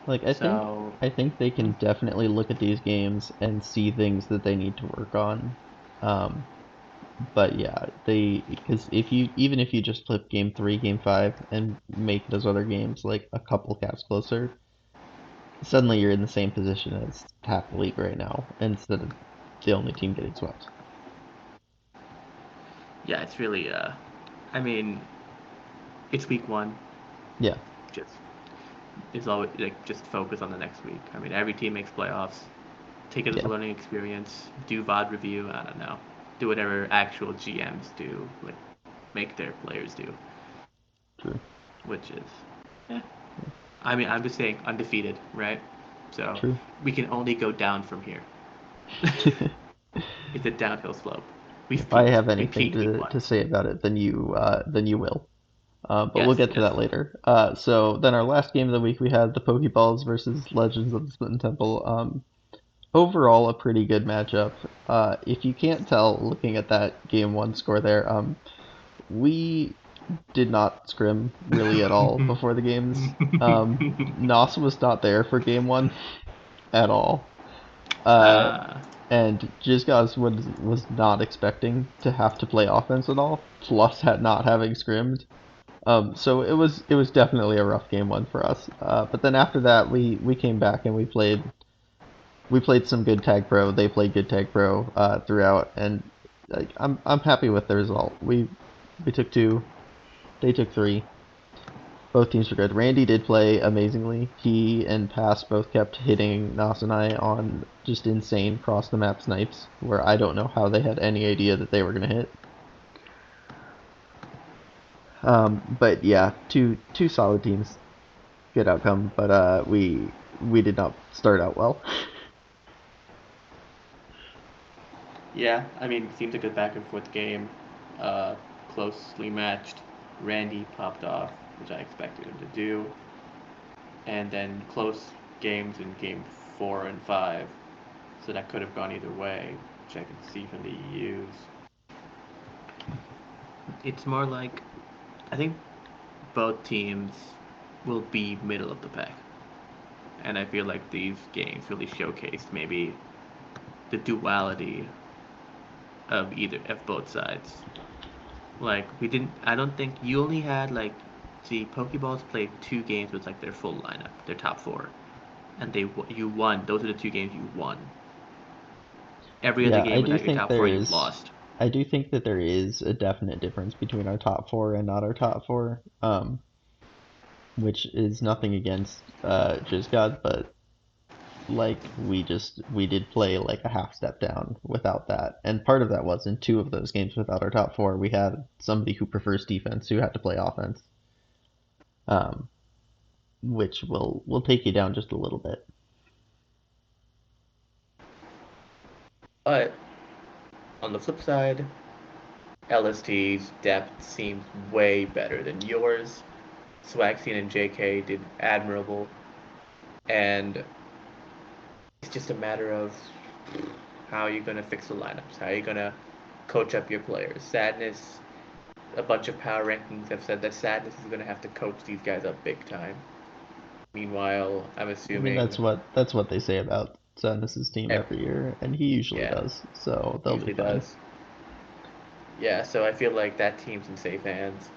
Like So I think they can definitely look at these games and see things that they need to work on. Um, but yeah, they because if you even if you just flip game three, game five, and make those other games like a couple caps closer, suddenly you're in the same position as half the league right now, instead of the only team getting swept. Yeah, it's really I mean, it's week one. Yeah, Just it's always like just focus on the next week. I mean, every team makes playoffs. Take it as a yeah, learning experience. Do VOD review. I don't know. Do whatever actual GMs do, like make their players do, true, which is, eh. I mean, I'm just saying undefeated, right? So true. we can only go down from here. It's a downhill slope. We've If I peaked. have We anything peaked week one. to say about it, then you will. But we'll Yes, get to yes. that later. So then our last game of the week, we had the Pokeballs versus Legends of the Smitten Temple. Overall, a pretty good matchup. If you can't tell looking at that game one score there, we did not scrim really at all before the games. Nos was not there for game one at all. Uh, uh, and Jizgaz was not expecting to have to play offense at all, plus had not having scrimmed. So it was definitely a rough game one for us. But then after that, we came back and we played some good tag pro. They played good tag pro throughout, and like I'm happy with the result. We took two, they took three. Both teams were good. Randy did play amazingly. He and Pass both kept hitting Nas and I on just insane cross the map snipes, where I don't know how they had any idea that they were gonna hit. But yeah, two solid teams, good outcome. But we did not start out well. yeah, I mean, it seems like a back and forth game. Uh, Closely matched. Randy popped off, which I expected him to do. And then close games in game 4 and 5. So that could have gone either way, which I can see from the EUs. It's more like I think both teams will be middle of the pack. And I feel like these games really showcased maybe the duality of both sides. Like we didn't I don't think you only had like see Pokeballs played 2 games with like their full lineup, their top 4. And you won. Those are the 2 games you won. Every other Yeah, game without your top 4 you lost. I do think that there is a definite difference between our top four and not our top four. Which is nothing against Just God, but like we did play like a half step down without that. And part of that was in two of those games without our top four, we had somebody who prefers defense who had to play offense. Um, which will take you down just a little bit. But on the flip side, LST's depth seems way better than yours. Swaxian and JK did admirable, and it's just a matter of how you're gonna fix the lineups, how you're gonna coach up your players. Sadness, a bunch of power rankings have said that Sadness is gonna have to coach these guys up big time. Meanwhile, I'm I mean, assuming, that's what they say about Sadness's team ev- every year, and he usually yeah, does, so they'll be usually fine. does. Yeah, so I feel like that team's in safe hands.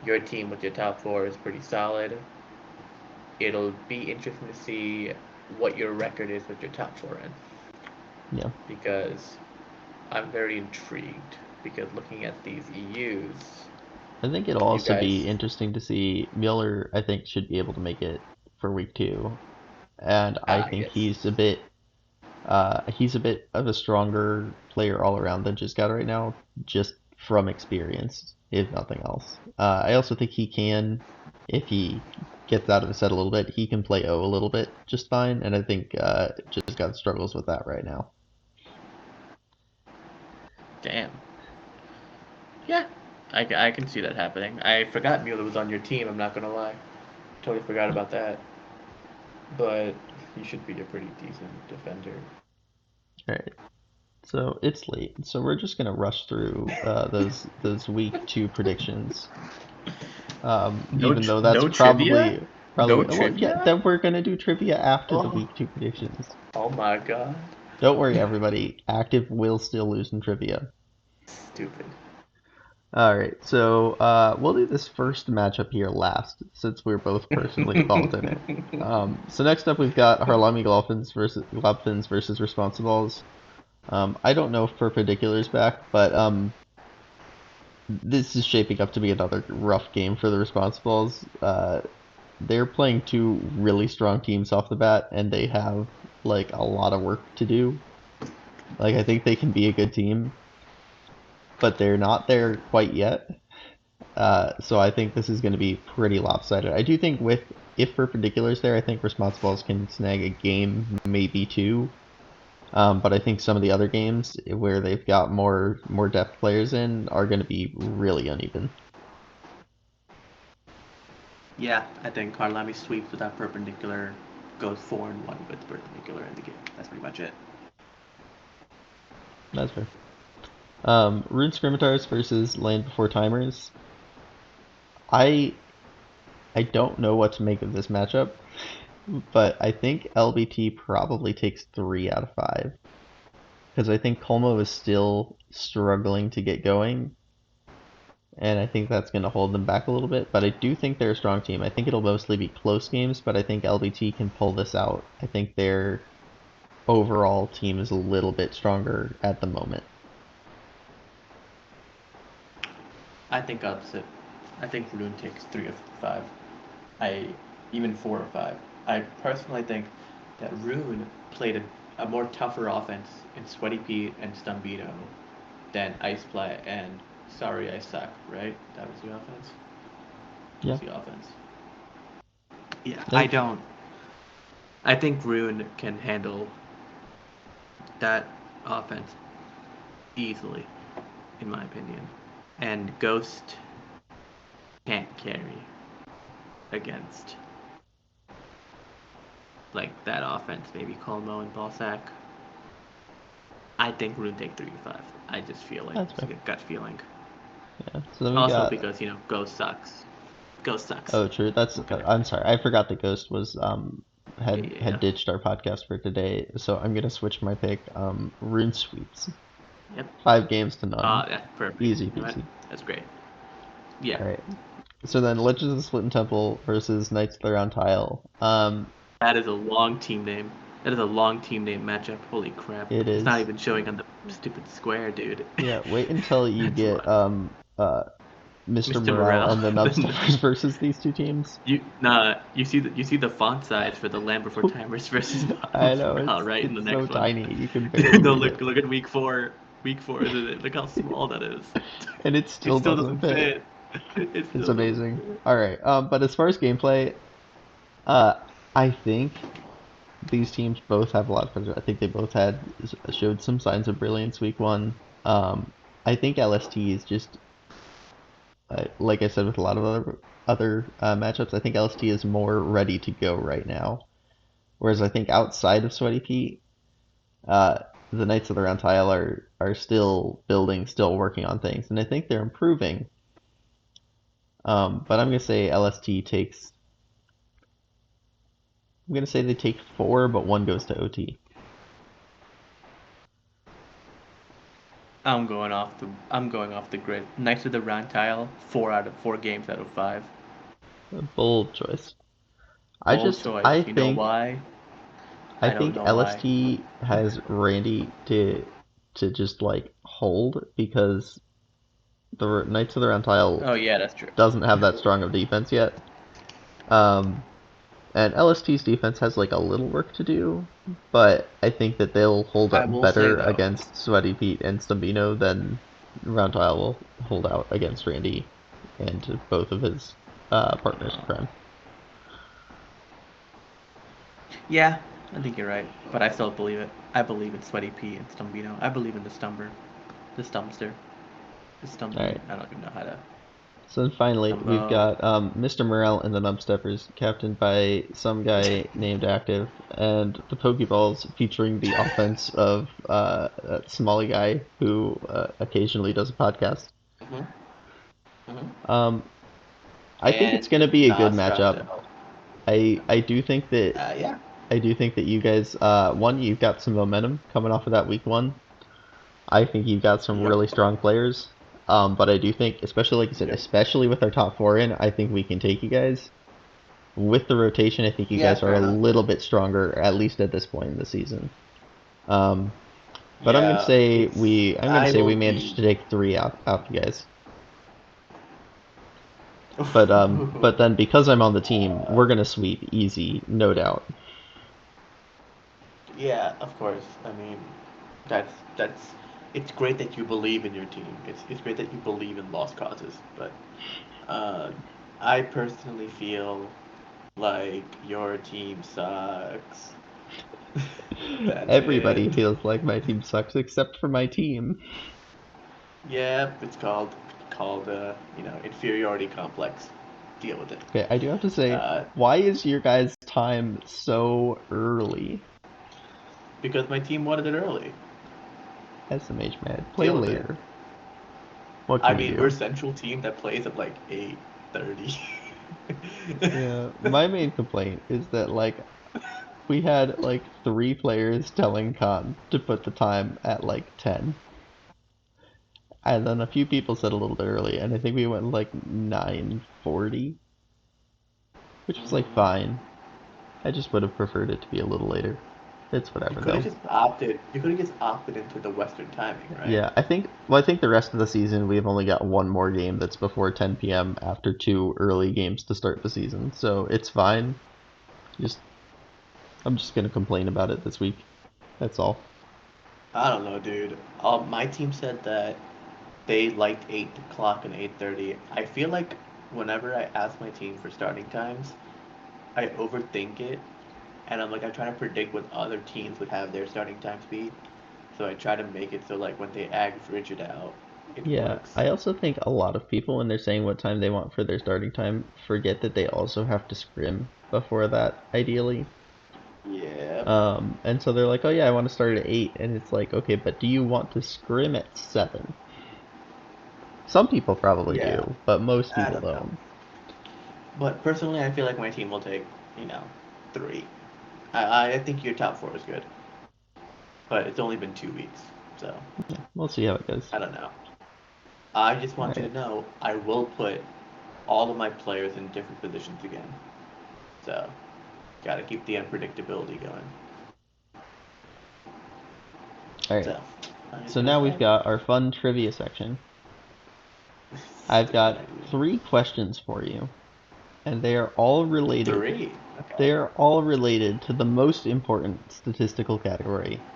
Your team with your top 4 is pretty solid. It'll be interesting to see what your record is with your top 4 in, Yeah. because I'm very intrigued. Because looking at these EUs, I think it'll you also be guys, interesting to see Mueller, I think, should be able to make it for week two. And I think yes, he's a bit of a stronger player all around than just got right now, just from experience, if nothing else. I also think he can, if he gets out of his set a little bit, he can play O a little bit just fine, and I think just got struggles with that right now. damn, yeah, I can see that happening. I forgot Mueller was on your team. I'm not gonna lie, totally forgot about that. But he should be a pretty decent defender. All right. So it's late, so we're just gonna rush through those week two predictions. No, Even though that's no probably trivia. No Well, yeah, trivia? then we're gonna do trivia after the Oh, week 2 predictions. oh my god. Don't worry, everybody. Active will still lose in trivia. Stupid. All right, so we'll do this first matchup here last, since we're both personally involved in it. So next up, we've got Harlami Globfins versus Responsibles. I don't know if Perpendicular's back, but this is shaping up to be another rough game for the Responsibles. They're playing two really strong teams off the bat, and they have like a lot of work to do. Like I think they can be a good team, but they're not there quite yet. So I think this is going to be pretty lopsided. I do think if Perpendicular's there, I think Responsibles can snag a game, maybe two. But I think some of the other games where they've got more depth players in are going to be really uneven. Yeah, I think Harlami sweeps without Perpendicular, goes 4-1 with Perpendicular in the game. That's pretty much it. That's fair. Rune Scrimitars versus Land Before Timers. I don't know what to make of this matchup, but I think LBT probably takes 3 out of 5. Because I think Colmo is still struggling to get going, and I think that's going to hold them back a little bit. But I do think they're a strong team. I think it'll mostly be close games, but I think LBT can pull this out. I think their overall team is a little bit stronger at the moment. I think opposite. I think Rune takes 3 of 5. Even 4 or 5. I personally think that Rune played a more tougher offense in Sweaty Pete and Stumbito than Ice Play and Sorry I Suck, right? That was the offense? That Yeah. was the offense. Yeah, Yeah. I think Rune can handle that offense easily, in my opinion. And Ghost can't carry against like that offense, maybe Colmo and Ballsack. I think Rune take 3-5. I just feel like That's it's fair. a gut feeling. Yeah. So then we Also got. because, Ghost sucks. Ghost sucks. Oh, true. That's. Okay. I'm sorry. I forgot that Ghost was Yeah. had ditched our podcast for today. So I'm gonna switch my pick. Rune sweeps. Yep. 5 games to none. Yeah, perfect. Easy You know what? peasy. That's great. Yeah. All right. So then Legends of the Splitting Temple versus Knights of the Round Tile. That is a long team name. That is a long team name matchup. Holy crap. It It's not is. even showing on the stupid square, dude. Yeah. Wait until you That's get long. Mr. Mr. Morale Morale. and the Nubsters versus these two teams. You see the font size for the Land Before Timers versus I know Morale right in the it's so next one. tiny you can barely No, read it, look at week 4. Week 4, isn't it? Look how small that is. and it It still still doesn't doesn't fit. fit. It It's still doesn't amazing. fit. All right. But as far as gameplay, uh, I think these teams both have a lot of potential. I think they both showed some signs of brilliance week 1. I think LST is just like I said with a lot of other matchups. I think LST is more ready to go right now. Whereas I think outside of Sweaty Pete, uh, the Knights of the Round Tile are still building, still working on things, and I think they're improving. But I'm gonna say LST takes. I'm gonna say they take 4, but 1 goes to OT. I'm going off the grid. Knights of the Round Tile, 4 games out of 5. A bold choice. Bold choice. I You know think why? I I don't think know why. LST has Randy to just like hold because the Knights of the Round Tile Oh yeah, that's true. doesn't have that strong of defense yet. Um, and LST's defense has like a little work to do, but I think that they'll hold I up will say better though, against Sweaty Pete and Stumbino than Round Tile will hold out against Randy and both of his partners in crime. yeah, I think you're right, but I still believe it. I believe in Sweaty Pea and Stumbino. I believe in the Stumpster, the All Stumpy. right. I don't even know how to. So then finally, we've Stumbo. got Mr. Morel and the Nubsteppers, captained by some guy named Active, and the Pokeballs featuring the offense of that Smalley guy who occasionally does a podcast. Mhm. Mhm. Um, I think it's And going to be a good matchup. Nostradamus. I do think that Yeah. you guys one, you've got some momentum coming off of that week one. I think you've got some Yep. really strong players. But I do think, especially like you said, Yep. especially with our top four in, I think we can take you guys. With the rotation, I think you Yeah, guys are fair a enough. little bit stronger, at least at this point in the season. Um, but Yeah, it's. I'm gonna I say we will managed be. to take three out you guys. But then because I'm on the team, we're gonna sweep easy, no doubt. Yeah, of course. I mean, that's. It's great that you believe in your team. It's great that you believe in lost causes. But uh, I personally feel like your team sucks. That's Everybody it. feels like my team sucks except for my team. Yep, it's called inferiority complex. Deal with it. Okay, I do have to say, Uh, why is your guys' time so early? because my team wanted it early. SMH man, play Deal with it. later. What I can we mean, we're a do? central team that plays at like 8:30. Yeah, my main complaint is that like we had like three players telling Khan to put the time at like 10. And then a few people said a little bit early, and I think we went like 9:40, which was like Mm. fine. I just would have preferred it to be a little later. It's You whatever could have though. just opted. You could have just opted into the Western timing, right? Yeah, I think the rest of the season we've only got one more game that's before 10 p.m. after two early games to start the season. So it's fine. Just I'm just gonna complain about it this week. That's all. I don't know, dude. My team said that they liked 8 o'clock and 8:30. I feel like whenever I ask my team for starting times, I overthink it, and I'm trying to predict what other teams would have their starting times be. So I try to make it so like when they average it out, it Yeah, works. I also think a lot of people when they're saying what time they want for their starting time forget that they also have to scrim before that, ideally. Yeah. And so they're like, oh yeah, I want to start at 8, and it's like, okay, but do you want to scrim at 7? Some people probably Yeah. do, but most I people don't know. don't. But personally, I feel like my team will take, 3. I think your top 4 is good, but it's only been 2 weeks, so We'll see how it goes. I don't know. I just want you Alright, to know I will put all of my players in different positions again. So, gotta keep the unpredictability going. alright. So, I'm just So gonna now we've say got our fun trivia section. I've stupid got idea. 3 questions for you, and they are all related. 3. They Okay. are all related to the most important statistical category,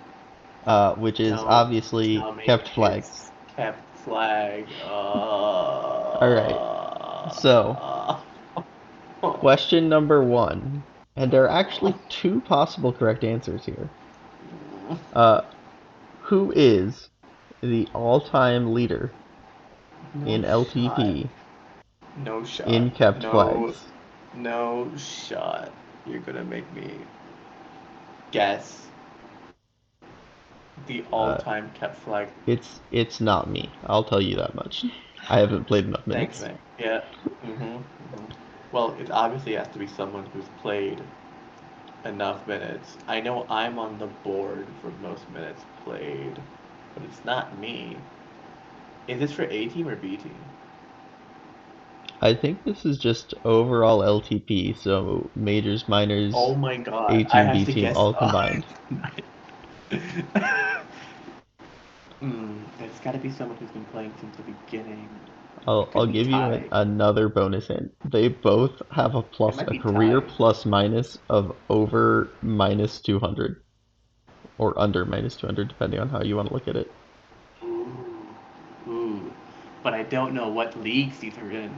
which is Don't obviously tell me kept flags. it's kept flag. All right. So, question number 1, and there are actually 2 possible correct answers here. Uh, who is the all-time leader No in shot. LTP No shot. in kept No, flags? no shot. You're gonna make me guess the Uh, all-time kept flag. it's not me. I'll tell you that much. I haven't played enough Thanks, minutes. man. Yeah. Well, it obviously has to be someone who's played enough minutes. I know I'm on the board for most minutes played, but it's not me. Is this for A team or B team? I think this is just overall LTP, so majors, Oh minors, my A god, I team, have B to team, guess. all combined. It's got to be someone who's been playing since the beginning. It I'll could be give you Ty. another bonus hint. They both have It might a be career Ty. plus minus of over minus 200 or under minus 200, depending on how you want to look at it. Ooh, ooh. But I don't know what leagues these are in.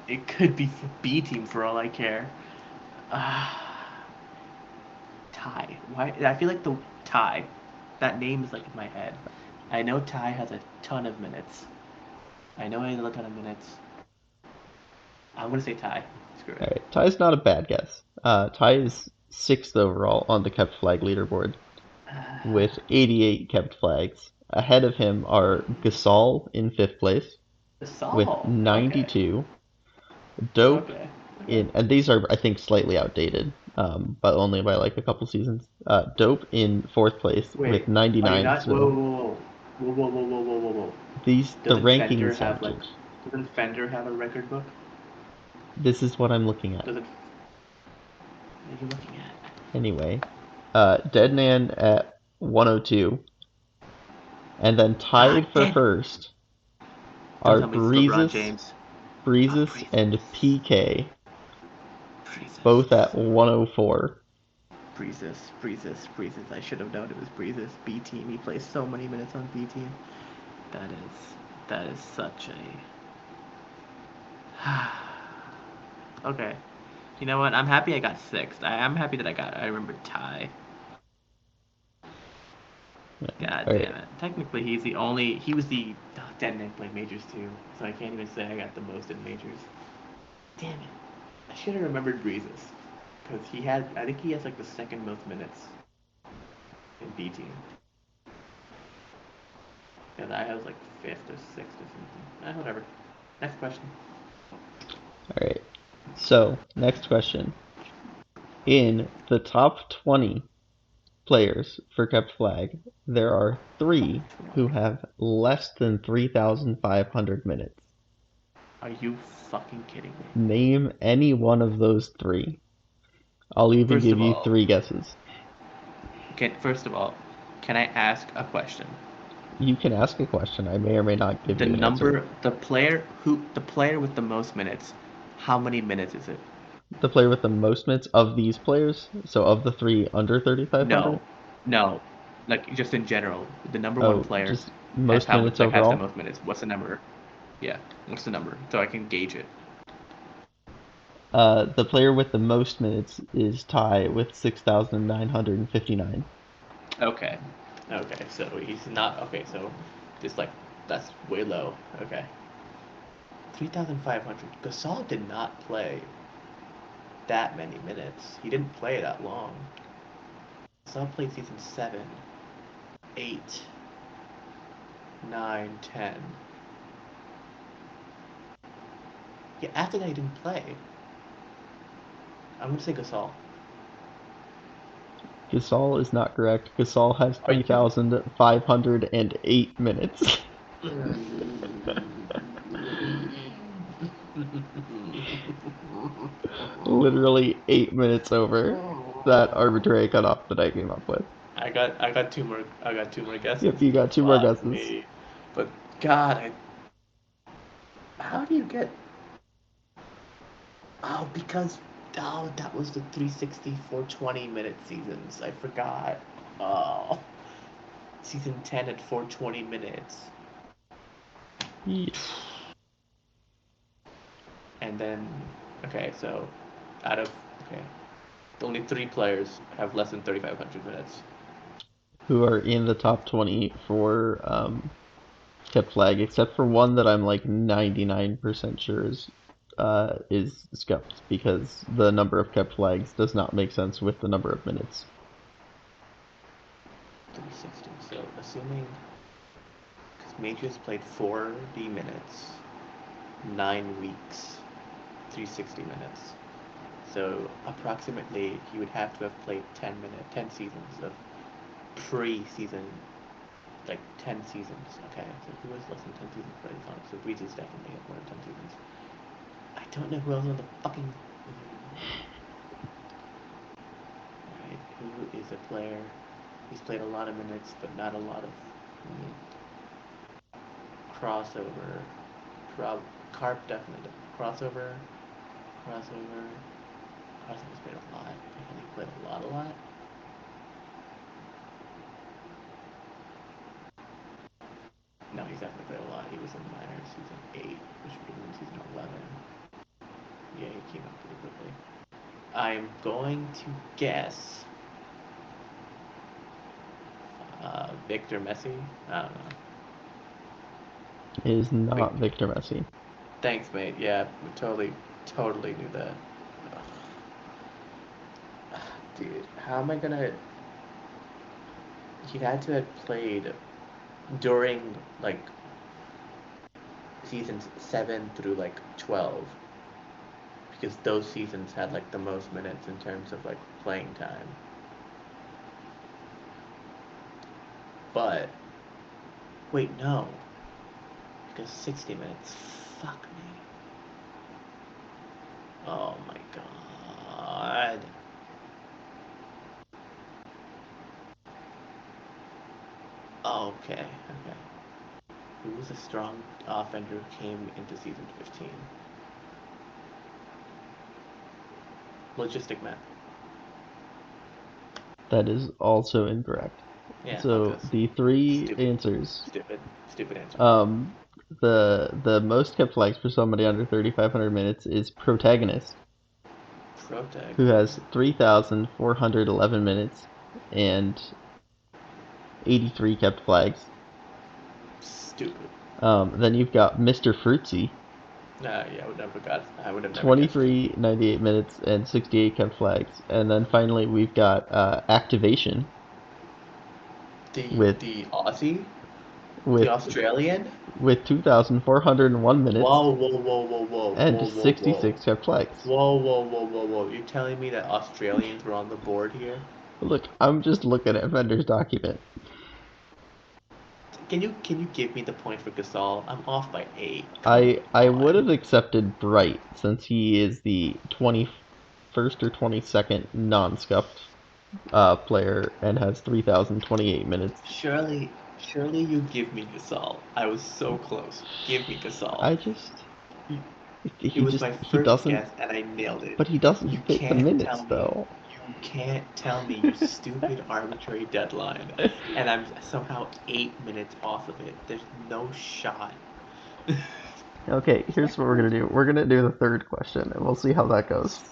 It could be B team for all I care. Ah, Ty. Why? I feel like the Ty. That name is like in my head. I know Ty has a ton of minutes. I know he has a ton of minutes. I'm gonna say Ty. Screw All it. right, Ty's not a bad guess. Ty is sixth overall on the kept flag leaderboard with 88 kept flags. Ahead of him are Gasol in fifth place The with Saul. Okay. 92, Dope Okay. and these are I think slightly outdated, but only by like a couple seasons. Dope in fourth place with Wait, are you 99. not? Whoa, So whoa, whoa, whoa, whoa, whoa, whoa, whoa, whoa, whoa. the Doesn't Fender rankings have have like? changed. Doesn't Fender have a record book? This is what I'm looking at. Does it? What are you looking at? Anyway, Deadman at 102, and then God tied for damn it! first Don't are tell me it's LeBron James. Breezes Breezes. and PK, Breezes. both at 104. Breezes. I should have known it was Breezes. B team. He plays so many minutes on B team. That is such a. Okay. You know what? I'm happy I got sixth. I'm happy that I remembered Ty. God All damn right. it. Technically, he was the. Oh, Deadman played majors too, so I can't even say I got the most in majors. Damn it. I should have remembered Breezes. Because I think he has like the second most minutes in B team. And I was like fifth or sixth or something. Whatever. Next question. All right. So, next question. In the top 20 players for kept flag, there are 3 who have less than 3,500 minutes. Are you fucking kidding me? Name any one of those 3. I'll even First give of you all, 3 guesses. can I ask a question? You can ask a question. I may or may not give you an answer. The player with the most minutes, how many minutes is it? The player with the most minutes of these players, so of the 3 under 3,500? No, no, like just in general, the number one Oh, player just most minutes has the overall? most minutes. What's the number? Yeah, what's the number so I can gauge it? The player with the most minutes is Ty with 6,959. Okay, okay, so he's not okay. So just like that's way low. Okay, 3,500. Gasol did not play that many minutes. He didn't play that long. Gasol played season 7, 8, 9, 10. Yeah, after that he didn't play. I'm gonna say Gasol. Gasol is not correct. Gasol has Are you? 3,508 minutes. Literally 8 minutes over that arbitrary cutoff that I came up with. I got two more guesses. Yep, you got 2 more Fuck guesses. me. But God, how do you get? Oh, because that was the 360, 420 minute seasons. I forgot. Oh, season 10 at 420 minutes. Yeesh. And then, okay, so out of okay, only 3 players have less than 3,500 minutes. Who are in the top 20 for kept flag, except for one that I'm like 99% sure is scuffed because the number of kept flags does not make sense with the number of minutes. 360. So assuming because Majors played 40 minutes, 9 weeks, 360 minutes. So approximately he would have to have played 10 seasons of pre-season, like 10 seasons. Okay, so who has less than 10 seasons for his on? So Breezes definitely have more than 10 seasons. I don't know who else on the fucking. Alright, who is a player? He's played a lot of minutes, but not a lot of crossover. Carp definitely crossover. Crossover's played a lot. He played a lot. No, he's definitely played a lot. He was in minors season 8, which would have been season 11. Yeah, he came up pretty quickly. I'm going to guess Victor Messi. I don't know. It is Wait, not Victor Messi. thanks, mate. Yeah, we totally knew that. Dude, how am I gonna? He had to have played during like seasons 7 through like 12 because those seasons had like the most minutes in terms of like playing time. But wait, no, because 60 minutes. Fuck me. Oh my god. Okay, okay. Who was a strong offender who came into season 15? Logistic math. That is also incorrect. Yeah, So fuck this. the three Stupid. answers. Stupid answer. The most kept flags for somebody under 3,500 minutes is protagonist, Protag. who has 3,411 minutes and 83 kept flags. Stupid. Then you've got Mr. Fruitsy, Nah, yeah, I would have never guessed. 23, 98 minutes and 68 kept flags. And then finally we've got Activation with The Aussie? with The Australian? with 2,401 minutes Whoa, and 66 kept flags. Whoa. You're telling me that Australians were on the board here? Look, I'm just looking at Vendor's document. Can you give me the point for Gasol? I'm off by 8. I would have accepted Bright since he is the 21st or 22nd non-scuffed player and has 3,028 minutes. Surely you give me Gasol. I was so close. Give me Gasol. I just It was my he first doesn't, guess and I nailed it. but he doesn't You fit the can't minutes tell me. though. You can't tell me, you stupid arbitrary deadline. And I'm somehow 8 minutes off of it. There's no shot. Okay, here's what we're gonna do. We're gonna do the third question, and we'll see how that goes.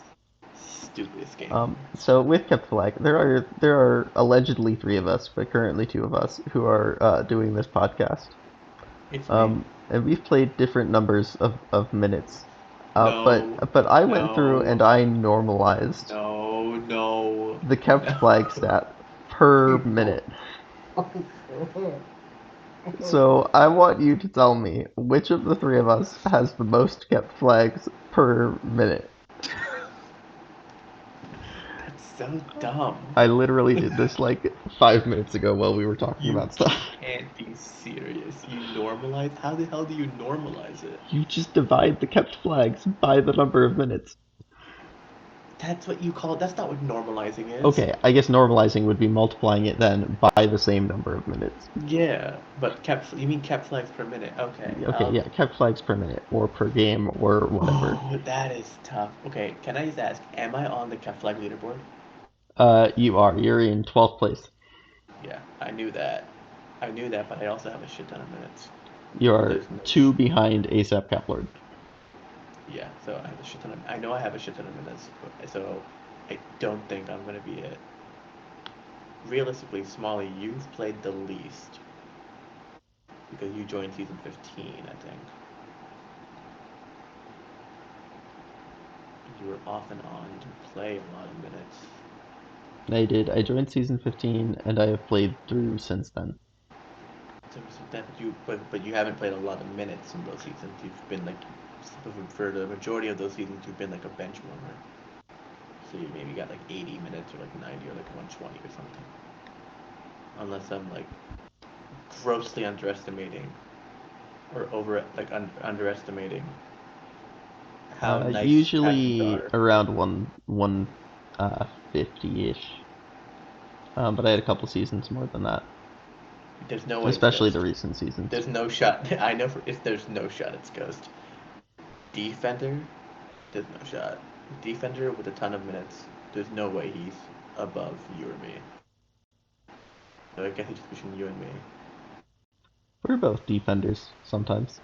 Stupidest game. So with kept flag, there are allegedly three of us, but currently two of us who are doing this podcast. It's me. And we've played different numbers of minutes. No. But I went through and I normalized No. the kept flag stat per minute. So I want you to tell me which of the three of us has the most kept flags per minute. That's so dumb. I literally did this like 5 minutes ago while we were talking about stuff. You can't be serious. You normalize? How the hell do you normalize it? You just divide the kept flags by the number of minutes. That's what you call. That's not what normalizing is. Okay, I guess normalizing would be multiplying it then by the same number of minutes. Yeah, but you mean kept flags per minute? Okay. Okay, yeah, kept flags per minute or per game or whatever. Oh, that is tough. Okay, can I just ask, am I on the kept flag leaderboard? You are. You're in 12th place. Yeah, I knew that. But I also have a shit ton of minutes. You are two behind ASAP Caplord. Yeah, so I have a shit ton of. I know I have a shit ton of minutes, so I don't think I'm gonna be it. Realistically, Smalley, you've played the least because you joined season 15, I think. You were off and on to play a lot of minutes. I did. I joined season 15 and I have played through since then. But you haven't played a lot of minutes in those seasons. You've been like, for the majority of those seasons, you've been like a bench warmer. So you maybe got like 80 minutes or like 90 or like 120 or something. Unless I'm like grossly underestimating or underestimating how nice usually are. around 150-ish. But I had a couple seasons more than that. There's no way. Especially the recent seasons. There's no shot. I know there's no shot it's Ghost. Defender, there's no shot. Defender with a ton of minutes. There's no way he's above you or me. So I guess it's between you and me. We're both defenders sometimes.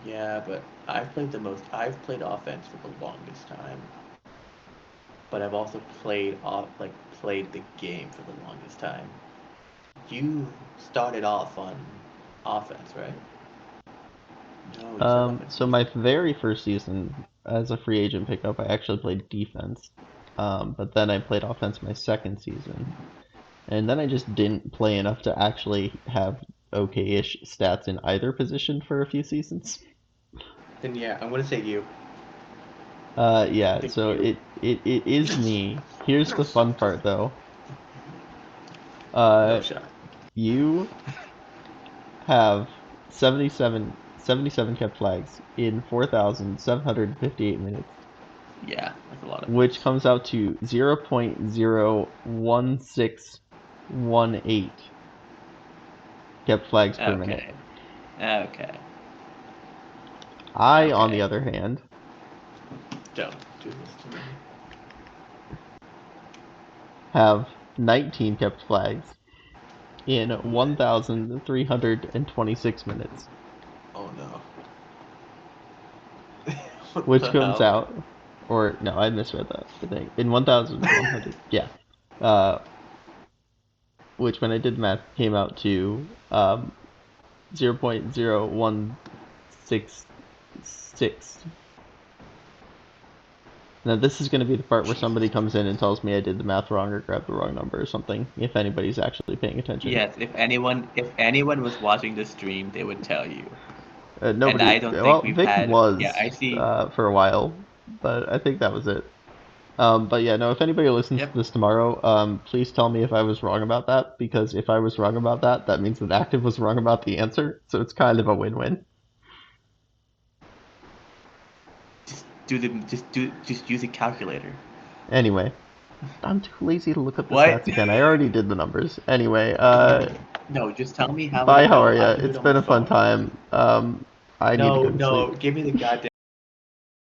Yeah, but I've played offense for the longest time. But I've also played the game for the longest time. You started off on offense, right? No, So my very first season as a free agent pickup, I actually played defense. But then I played offense my second season. And then I just didn't play enough to actually have okay-ish stats in either position for a few seasons. Then yeah, I'm gonna say you. Yeah, so you. it is me. Here's the fun part though. No shot. You have 77 kept flags in 4,758 minutes, Yeah, that's a lot of which minutes. comes out to 0.01618 kept flags per minute. Okay. Okay. I, on the Okay. other hand, Don't do this to me. have 19 kept flags in 1,326 minutes, Oh no. What which the comes hell? out, or no, I misread that. I think in 1,100, yeah, uh, which when I did math came out to 0.0166. Now this is going to be the part where somebody Jesus. comes in and tells me I did the math wrong or grabbed the wrong number or something, if anybody's actually paying attention. Yes, if anyone was watching the stream, they would tell you. And Nobody. I don't think Well, we've Vic had. Yeah, was I see. for a while, but I think that was it. But yeah, no. If anybody listens to Yep. this tomorrow, please tell me if I was wrong about that, because if I was wrong about that, that means that Active was wrong about the answer. So it's kind of a win-win. Just use a calculator. Anyway, I'm too lazy to look up the What? stats again. I already did the numbers. Anyway, No, just tell me how many. bye. How No, are I ya? can do it It's on my been a fun phone. time. I need to No, go to sleep. no, give me the goddamn